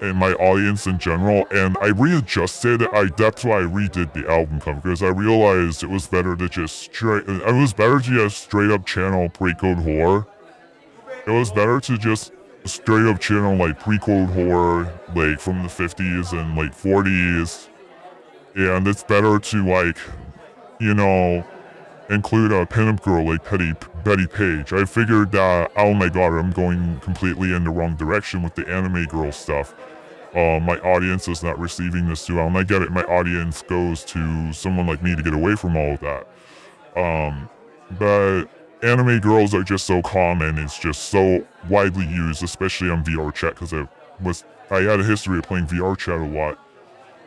[SPEAKER 1] and my audience in general, and I readjusted. That's why I redid the album cover, because I realized it was better to just straight up channel pre-code horror. It was better to just straight up channel like pre-code horror, like from the 50s and like 40s. And it's better to, like, you know, include a pinup girl like Betty Page. I figured that, oh my god, I'm going completely in the wrong direction with the anime girl stuff. My audience is not receiving this too well, and I get it, my audience goes to someone like me to get away from all of that. But anime girls are just so common. It's just so widely used, especially on VR chat, because I had a history of playing VR chat a lot,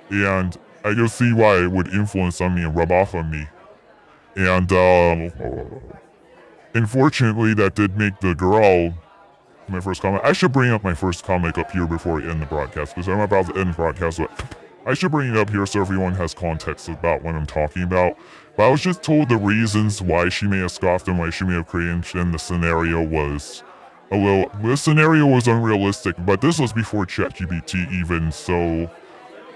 [SPEAKER 1] and I can see why it would influence on me and rub off on me. And unfortunately, that did make the girl my first comment. I should bring up my first comic up here before I end the broadcast, because I'm about to end the broadcast, but I should bring it up here so everyone has context about what I'm talking about. But I was just told the reasons why she may have scoffed and why she may have cringed, and the scenario was unrealistic, but this was before ChatGPT even, so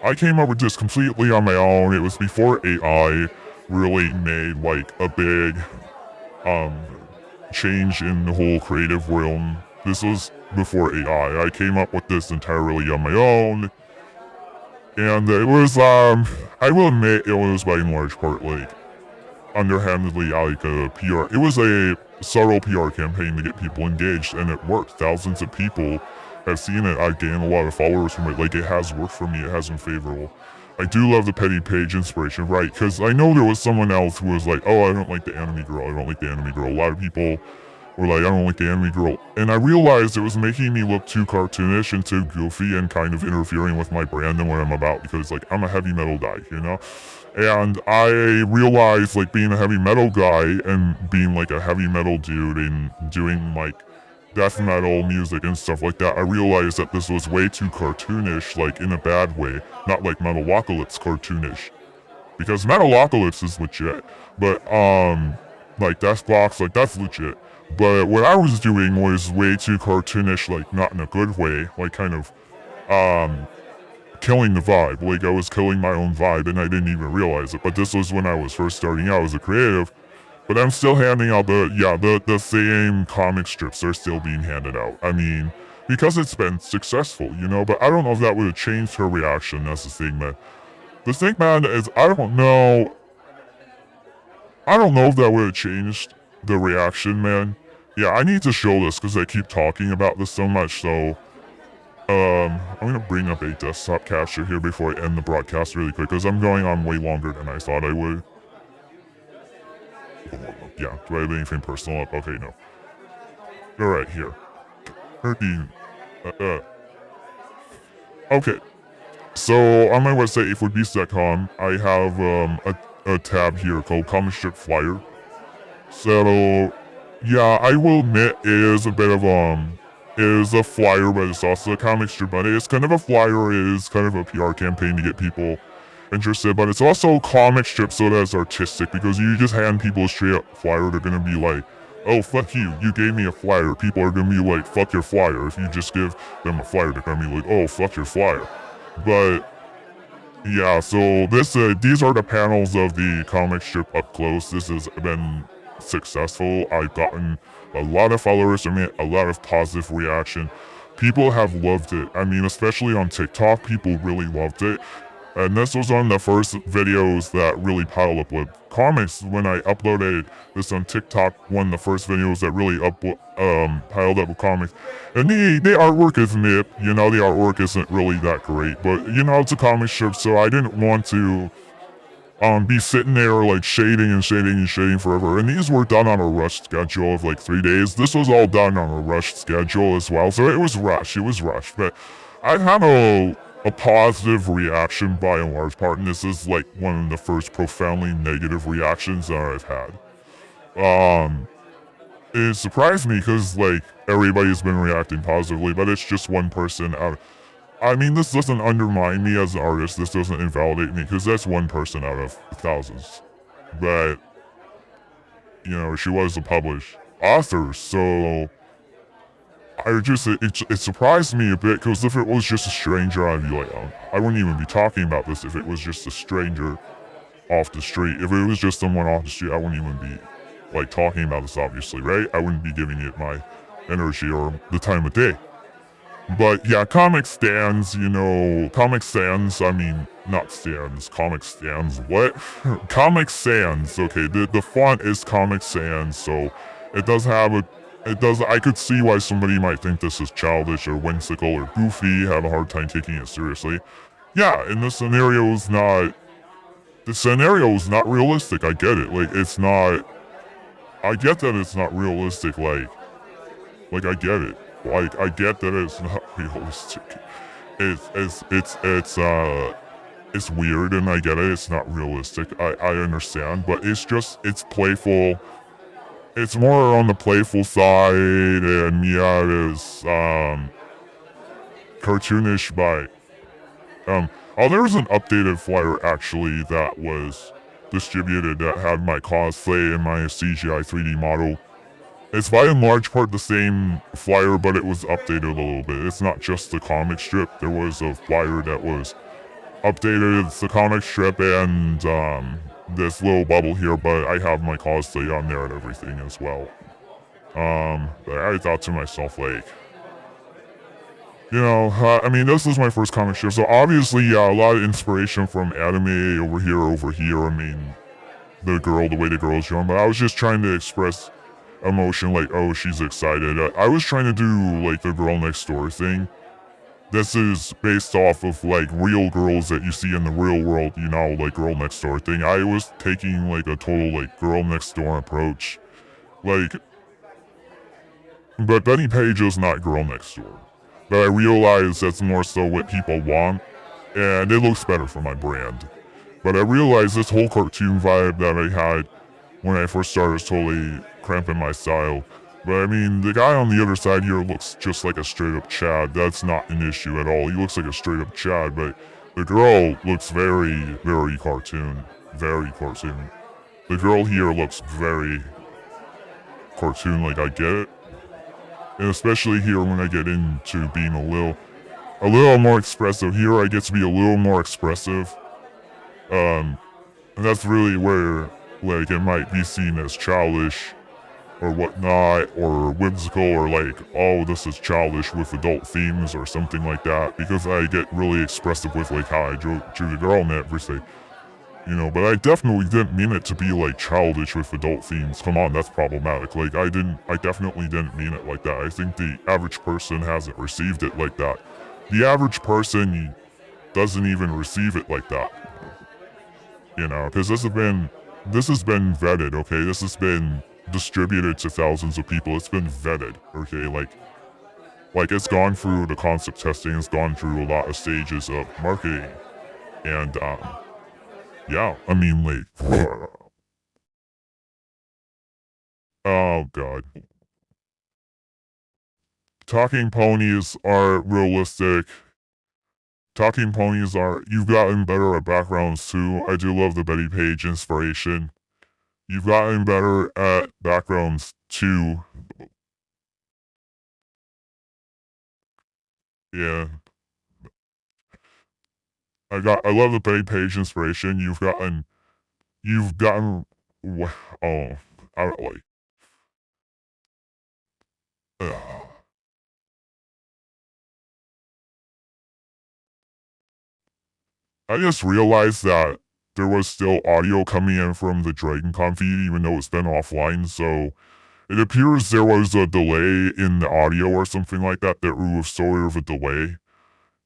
[SPEAKER 1] I came up with this completely on my own. It was before AI really made like a big change in the whole creative realm. This was before AI. I came up with this entirely on my own. And it was, I will admit, it was by in large part, like, underhandedly, like, a PR. It was a subtle PR campaign to get people engaged, and it worked. Thousands of people have seen it. I gained a lot of followers from it. Like, it has worked for me. It has been favorable. I do love the petty page inspiration, right? Because I know there was someone else who was like, oh, I don't like the anime girl. I don't like the anime girl. A lot of people were like, I don't like the anime girl. And I realized it was making me look too cartoonish and too goofy and kind of interfering with my brand and what I'm about, because like I'm a heavy metal guy, you know? And I realized like being a heavy metal guy and being like a heavy metal dude and doing like death metal music and stuff like that, I realized that this was way too cartoonish, like in a bad way, not like Metalocalypse cartoonish. Because Metalocalypse is legit, but like Deathbox, like that's legit. But what I was doing was way too cartoonish, like not in a good way, like kind of killing the vibe. Like I was killing my own vibe and I didn't even realize it. But this was when I was first starting out as a creative. But I'm still handing out the same comic strips are still being handed out. I mean, because it's been successful, you know, but I don't know if that would have changed her reaction. That's the thing, man. The thing, man, is I don't know if that would have changed the reaction, man. Yeah, I need to show this because I keep talking about this so much, so I'm gonna bring up a desktop capture here before I end the broadcast really quick, because I'm going on way longer than I thought I would. Yeah, do I have anything personal up? Okay, no. Alright, here. 13. Okay. So, on my website, afootbeast.com, I have a tab here called Comic Strip Flyer. So, yeah, I will admit it is a bit of, it is a flyer, but it's also a comic strip, but it's kind of a flyer, it is kind of a PR campaign to get people interested, but it's also a comic strip, so that's artistic, because you just hand people a straight up flyer, they're gonna be like, oh, fuck you, you gave me a flyer. People are gonna be like, fuck your flyer. If you just give them a flyer, they're gonna be like, oh, fuck your flyer. But, yeah, so these are the panels of the comic strip up close. This has been successful. I've gotten a lot of followers from it, a lot of positive reaction. People have loved it. I mean, especially on TikTok, people really loved it. And this was one of the first videos that really piled up with comics. When I uploaded this on TikTok, one of the first videos that really piled up with comics. And the artwork is nip, you know, the artwork isn't really that great. But, you know, it's a comic strip, so I didn't want to be sitting there like shading forever. And these were done on a rushed schedule of like 3 days. This was all done on a rushed schedule as well. So it was rushed. But I had a positive reaction by and large part, and this is like one of the first profoundly negative reactions that I've had. It surprised me because like everybody's been reacting positively, but it's just one person out. I mean, this doesn't undermine me as an artist, this doesn't invalidate me, because that's one person out of thousands. But, you know, she was a published author, so it surprised me a bit, because if it was just a stranger, I'd be like, I wouldn't even be talking about this if it was just a stranger off the street. If it was just someone off the street, I wouldn't even be, like, talking about this, obviously, right? I wouldn't be giving it my energy or the time of day. But yeah, Comic Sans, I mean, not stands, Comic Sans, what? Comic Sans, okay, the font is Comic Sans, so I could see why somebody might think this is childish or whimsical or goofy, have a hard time taking it seriously. Yeah, and the scenario is not realistic, I get it, like, it's not I get that it's not realistic, I get it. Like, I get that it's not realistic. It's weird and I get it, it's not realistic. I understand, but it's playful. It's more on the playful side, and yeah, it is, cartoonish by, there was an updated flyer actually that was distributed that had my cosplay and my CGI 3D model. It's by in large part the same flyer, but it was updated a little bit. It's not just the comic strip. There was a flyer that was updated. It's the comic strip and this little bubble here, but I have my cosplay on there and everything as well. But I thought to myself, like, I mean, this was my first comic strip, so obviously, yeah, a lot of inspiration from anime over here. I mean, the way the girl's showing, but I was just trying to express emotion, like, oh, she's excited. I was trying to do, like, the girl next door thing. This is based off of, like, real girls that you see in the real world, like, girl next door thing. I was taking, like, a total, like, girl next door approach. Like, but Betty Page is not girl next door. But I realize that's more so what people want, and it looks better for my brand. But I realized this whole cartoon vibe that I had when I first started was totally cramping my style. But I mean, the guy on the other side here looks just like a straight up Chad. That's not an issue at all. He looks like a straight up Chad, but the girl looks very, very cartoon. Very cartoon. The girl here looks very cartoon, like, I get it. And especially here when I get into being a little more expressive. Here I get to be a little more expressive. And that's really where, like, it might be seen as childish or whatnot, or whimsical, or like, oh, this is childish with adult themes or something like that, because I get really expressive with, like, how I drew the girl and everything. But I definitely didn't mean it to be, like, childish with adult themes. Come on, that's problematic. Like, I definitely didn't mean it like that. I think the average person hasn't received it like that. The average person doesn't even receive it like that. Because this has been vetted, okay? This has been distributed to thousands of people. It's been vetted, okay? Like it's gone through the concept testing. It's gone through a lot of stages of marketing. And, yeah, I mean, like, oh god. Talking ponies are realistic. You've gotten better at backgrounds too. I do love the Betty Page inspiration. You've gotten better at backgrounds too. Yeah. I love the Betty Page inspiration. You've gotten, oh, I don't like, I just realized that there was still audio coming in from the Dragoncon feed, even though it's been offline, so it appears there was a delay in the audio or something like that. There was sort of a delay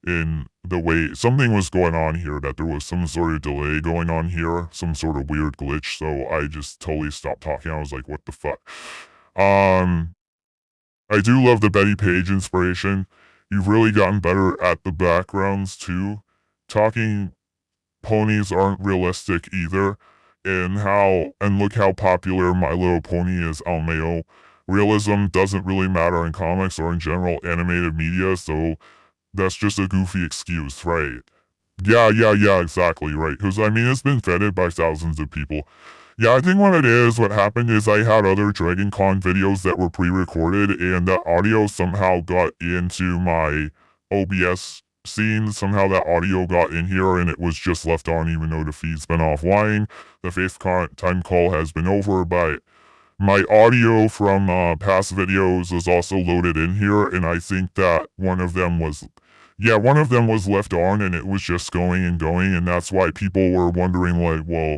[SPEAKER 1] in the way something was going on here, that there was some sort of delay going on here, some sort of weird glitch, so I just totally stopped talking. I was like, what the fuck? I do love the Betty Page inspiration. You've really gotten better at the backgrounds too. Talking ponies aren't realistic either. And look how popular My Little Pony is on Mayo. Realism doesn't really matter in comics or in general animated media, so that's just a goofy excuse, right? Yeah, exactly, right. Because, I mean, it's been vetted by thousands of people. Yeah, I think what happened is I had other Dragoncon videos that were pre-recorded, and that audio somehow got into my OBS scene. Somehow that audio got in here, and it was just left on even though the feed's been offline. The FaceTime call has been over, but my audio from past videos is also loaded in here, and I think that one of them was left on, and it was just going and going, and that's why people were wondering, like, well,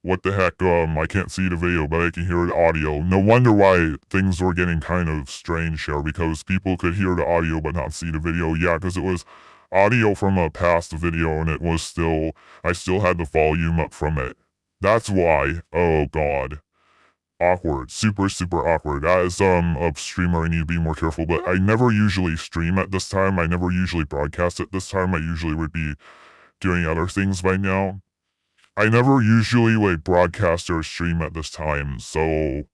[SPEAKER 1] what the heck, I can't see the video, but I can hear the audio. No wonder why things were getting kind of strange here, because people could hear the audio but not see the video. Yeah, because it was audio from a past video, and I still had the volume up from it. That's why. Oh god. awkward, super awkward. As a streamer, I need to be more careful. But I never usually stream at this time. I never usually broadcast at this time. I usually would be doing other things by now. I never usually like broadcast or stream at this time. So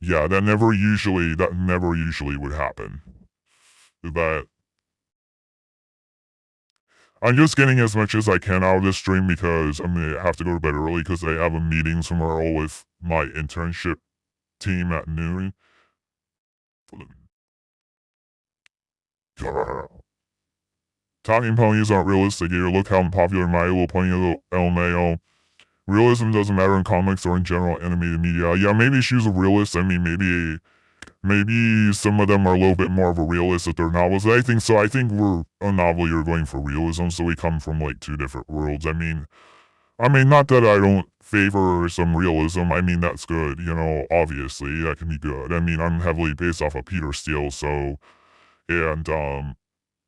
[SPEAKER 1] yeah, that never usually would happen. But I'm just getting as much as I can out of this stream because I'm gonna have to go to bed early because I have a meeting tomorrow with my internship team at noon. Talking ponies aren't realistic either. Look how popular My Little Pony LMAO. Realism doesn't matter in comics or in general animated media. Yeah, maybe she's a realist. I mean, maybe some of them are a little bit more of a realist with their novels. I think so. I think we're a novel. You're going for realism, so we come from like two different worlds. I mean, not that I don't favor some realism. I mean, that's good. You know, obviously that can be good. I mean, I'm heavily based off of Peter Steele, so and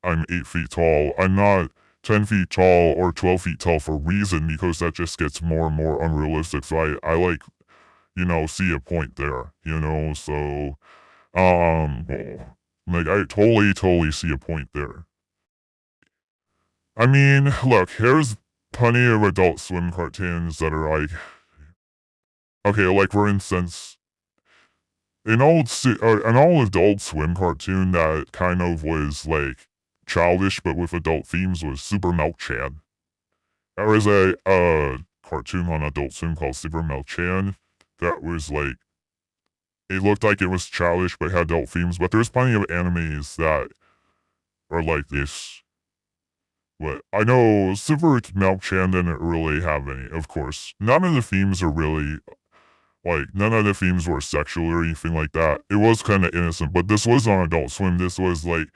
[SPEAKER 1] I'm 8 feet tall. I'm not 10 feet tall or 12 feet tall for a reason because that just gets more and more unrealistic. So I like, see a point there, so, um, like I totally see a point there. I mean, look, here's plenty of Adult Swim cartoons that are like, okay, like for instance, an old Adult Swim cartoon that kind of was like childish but with adult themes was Super Milk Chan. There was a cartoon on Adult Swim called Super Milk Chan that was like, it looked like it was childish but had adult themes, but there's plenty of animes that are like this. But I know Super Milk Chan didn't really have any, of course. None of the themes are really, like, none of the themes were sexual or anything like that. It was kind of innocent, but this was on Adult Swim. This was like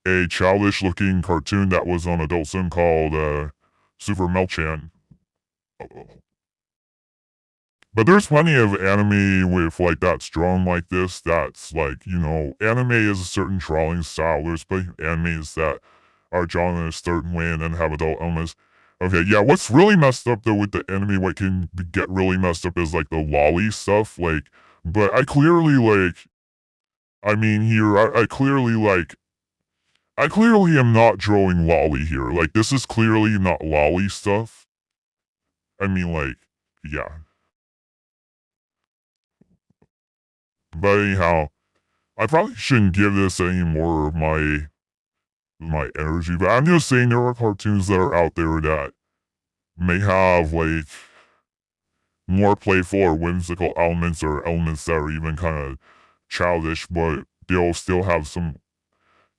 [SPEAKER 1] a childish looking cartoon that was on Adult Swim called Super Milk Chan. But there's plenty of anime with like that's drawn like this. That's like, anime is a certain drawing style. There's plenty of animes that are drawn in a certain way and then have adult elements. Okay, yeah, what's really messed up though with the anime, what can get really messed up is like the lolly stuff. Like, but I clearly like, I mean here, I clearly am not drawing lolly here. Like, this is clearly not lolly stuff. I mean, like, yeah. But anyhow, I probably shouldn't give this any more of my energy, but I'm just saying there are cartoons that are out there that may have like more playful or whimsical elements or elements that are even kind of childish, but they'll still have some,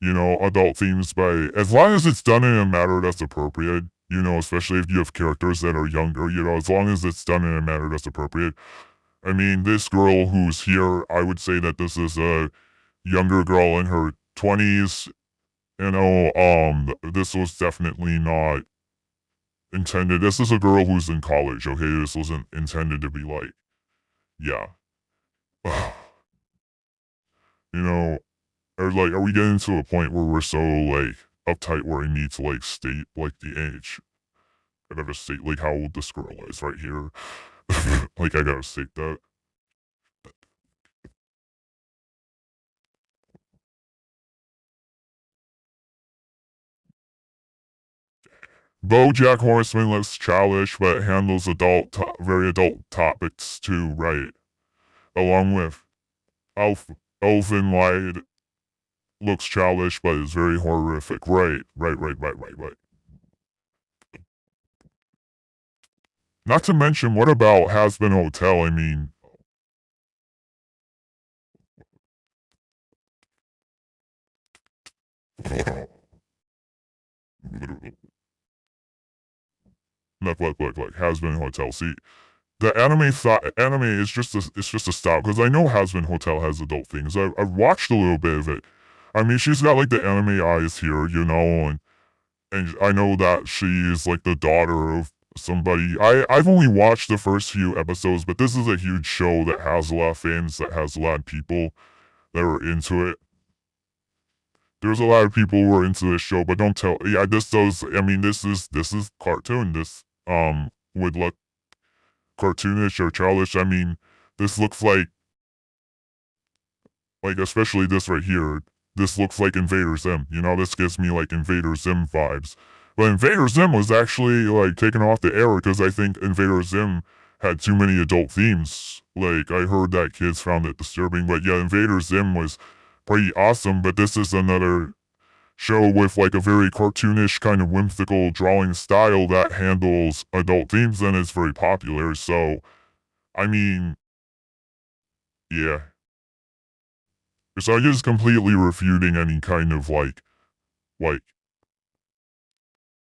[SPEAKER 1] adult themes by as long as it's done in a manner that's appropriate, especially if you have characters that are younger, as long as it's done in a manner that's appropriate. I mean, this girl who's here, I would say that this is a younger girl in her 20s. This was definitely not intended. This is a girl who's in college, okay? This wasn't intended to be like, yeah. you know, are we getting to a point where we're so, like, uptight where I need to, like, state, like, the age? I gotta state, like, how old this girl is right here. Like, I gotta state that. BoJack Horseman looks childish, but handles very adult topics too, right? Along with Elfin Light looks childish, but is very horrific. Right. Not to mention, what about Has Been Hotel? I mean, look, Has Been Hotel. See, the anime is just a style because I know Has Been Hotel has adult things. I've watched a little bit of it. I mean, she's got like the anime eyes here, and I know that she's like the daughter of somebody. I've only watched the first few episodes, but this is a huge show that has a lot of fans, that has a lot of people that are into it. There's a lot of people who are into this show, but don't tell. Yeah, this is cartoon. This would look cartoonish or childish. I mean, this looks like especially this right here. This looks like Invader Zim. You know, this gives me like Invader Zim vibes. But Invader Zim was actually like taken off the air because I think Invader Zim had too many adult themes. Like I heard that kids found it disturbing, but yeah, Invader Zim was pretty awesome. But this is another show with like a very cartoonish kind of whimsical drawing style that handles adult themes and is very popular. So, I mean, yeah. So I'm just completely refuting any kind of like,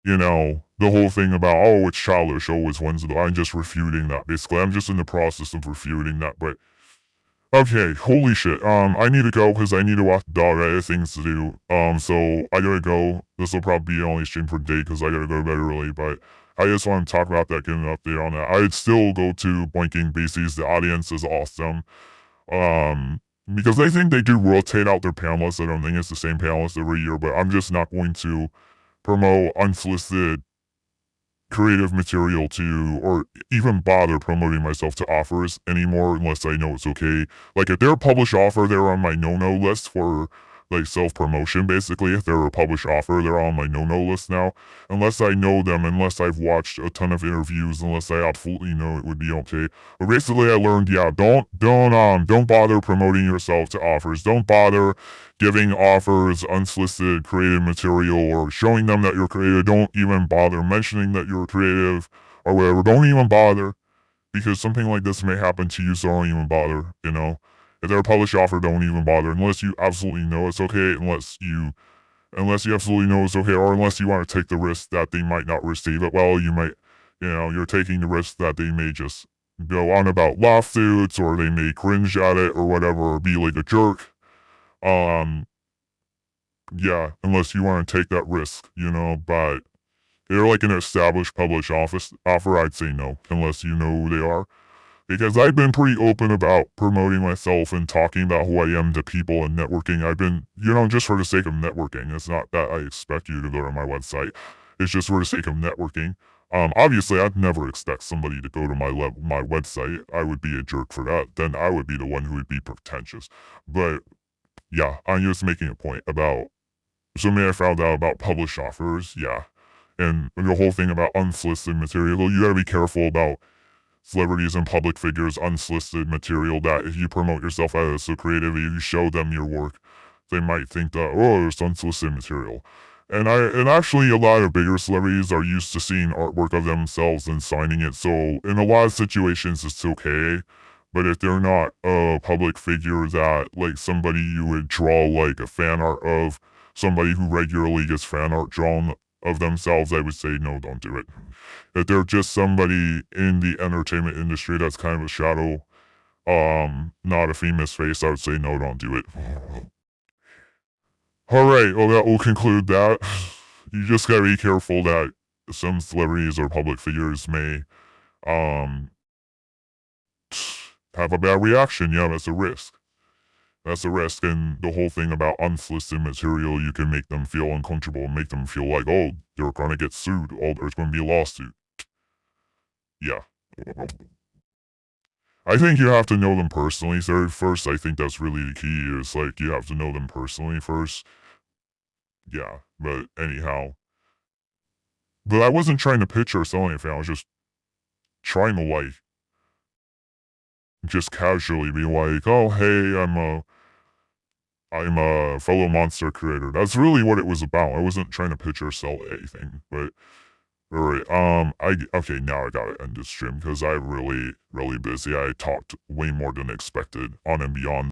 [SPEAKER 1] the whole thing about, oh, it's childish, oh, it's whimsical. I'm just refuting that. Basically, I'm just in the process of refuting that, but okay, holy shit. I need to go because I need to walk the dog. I have things to do. So I gotta go. This will probably be the only stream for the day because I gotta go to bed early, but I just want to talk about that, give an update on that. I'd still go to Blinking Bases. The audience is awesome. Because I think they do rotate out their panelists. I don't think it's the same panelists every year, but I'm just not going to promote unsolicited creative material to, or even bother promoting myself to offers anymore unless I know it's okay. Like if they're a published offer, they're on my no-no list for like self-promotion basically. If they're a published offer, they're on my no-no list now. Unless I know them, unless I've watched a ton of interviews, unless I absolutely know it would be okay. But basically I learned, yeah, don't bother promoting yourself to offers. Don't bother giving offers unsolicited creative material or showing them that you're creative. Don't even bother mentioning that you're creative or whatever. Don't even bother because something like this may happen to you, so don't even bother, you know? If they're a published offer, don't even bother unless you absolutely know it's okay, unless you absolutely know it's okay, or unless you want to take the risk that they might not receive it well, you might, you're taking the risk that they may just go on about lawsuits or they may cringe at it or whatever or be like a jerk. Yeah, unless you want to take that risk, but if they're like an established published offer, I'd say no, unless you know who they are. Because I've been pretty open about promoting myself and talking about who I am to people and networking. I've been, just for the sake of networking. It's not that I expect you to go to my website. It's just for the sake of networking. Obviously, I'd never expect somebody to go to my website. I would be a jerk for that. Then I would be the one who would be pretentious. But yeah, I'm just making a point about something I found out about published offers. Yeah, and the whole thing about unsolicited material. You gotta be careful about celebrities and public figures unsolicited material that if you promote yourself as so creative, you show them your work, they might think that, oh, it's unsolicited material. And actually a lot of bigger celebrities are used to seeing artwork of themselves and signing it, so in a lot of situations it's okay. But if they're not a public figure that, like somebody you would draw like a fan art of, somebody who regularly gets fan art drawn of themselves, I would say no, don't do it. If they're just somebody in the entertainment industry that's kind of a shadow, not a famous face, I would say no, don't do it. Alright, well that will conclude that. You just gotta be careful that some celebrities or public figures may, have a bad reaction. Yeah, that's a risk. That's a risk, and the whole thing about unsolicited material, you can make them feel uncomfortable and make them feel like, oh, they're gonna get sued, oh, there's gonna be a lawsuit. Yeah. I think you have to know them personally, so first, I think that's really the key, is like, you have to know them personally first. Yeah, but anyhow. But I wasn't trying to pitch or sell anything, I was just trying to like, just casually be like, oh, hey, I'm a fellow monster creator. That's really what it was about. I wasn't trying to pitch or sell anything, but alright, okay, now I gotta end this stream because I'm really, really busy. I talked way more than expected on and beyond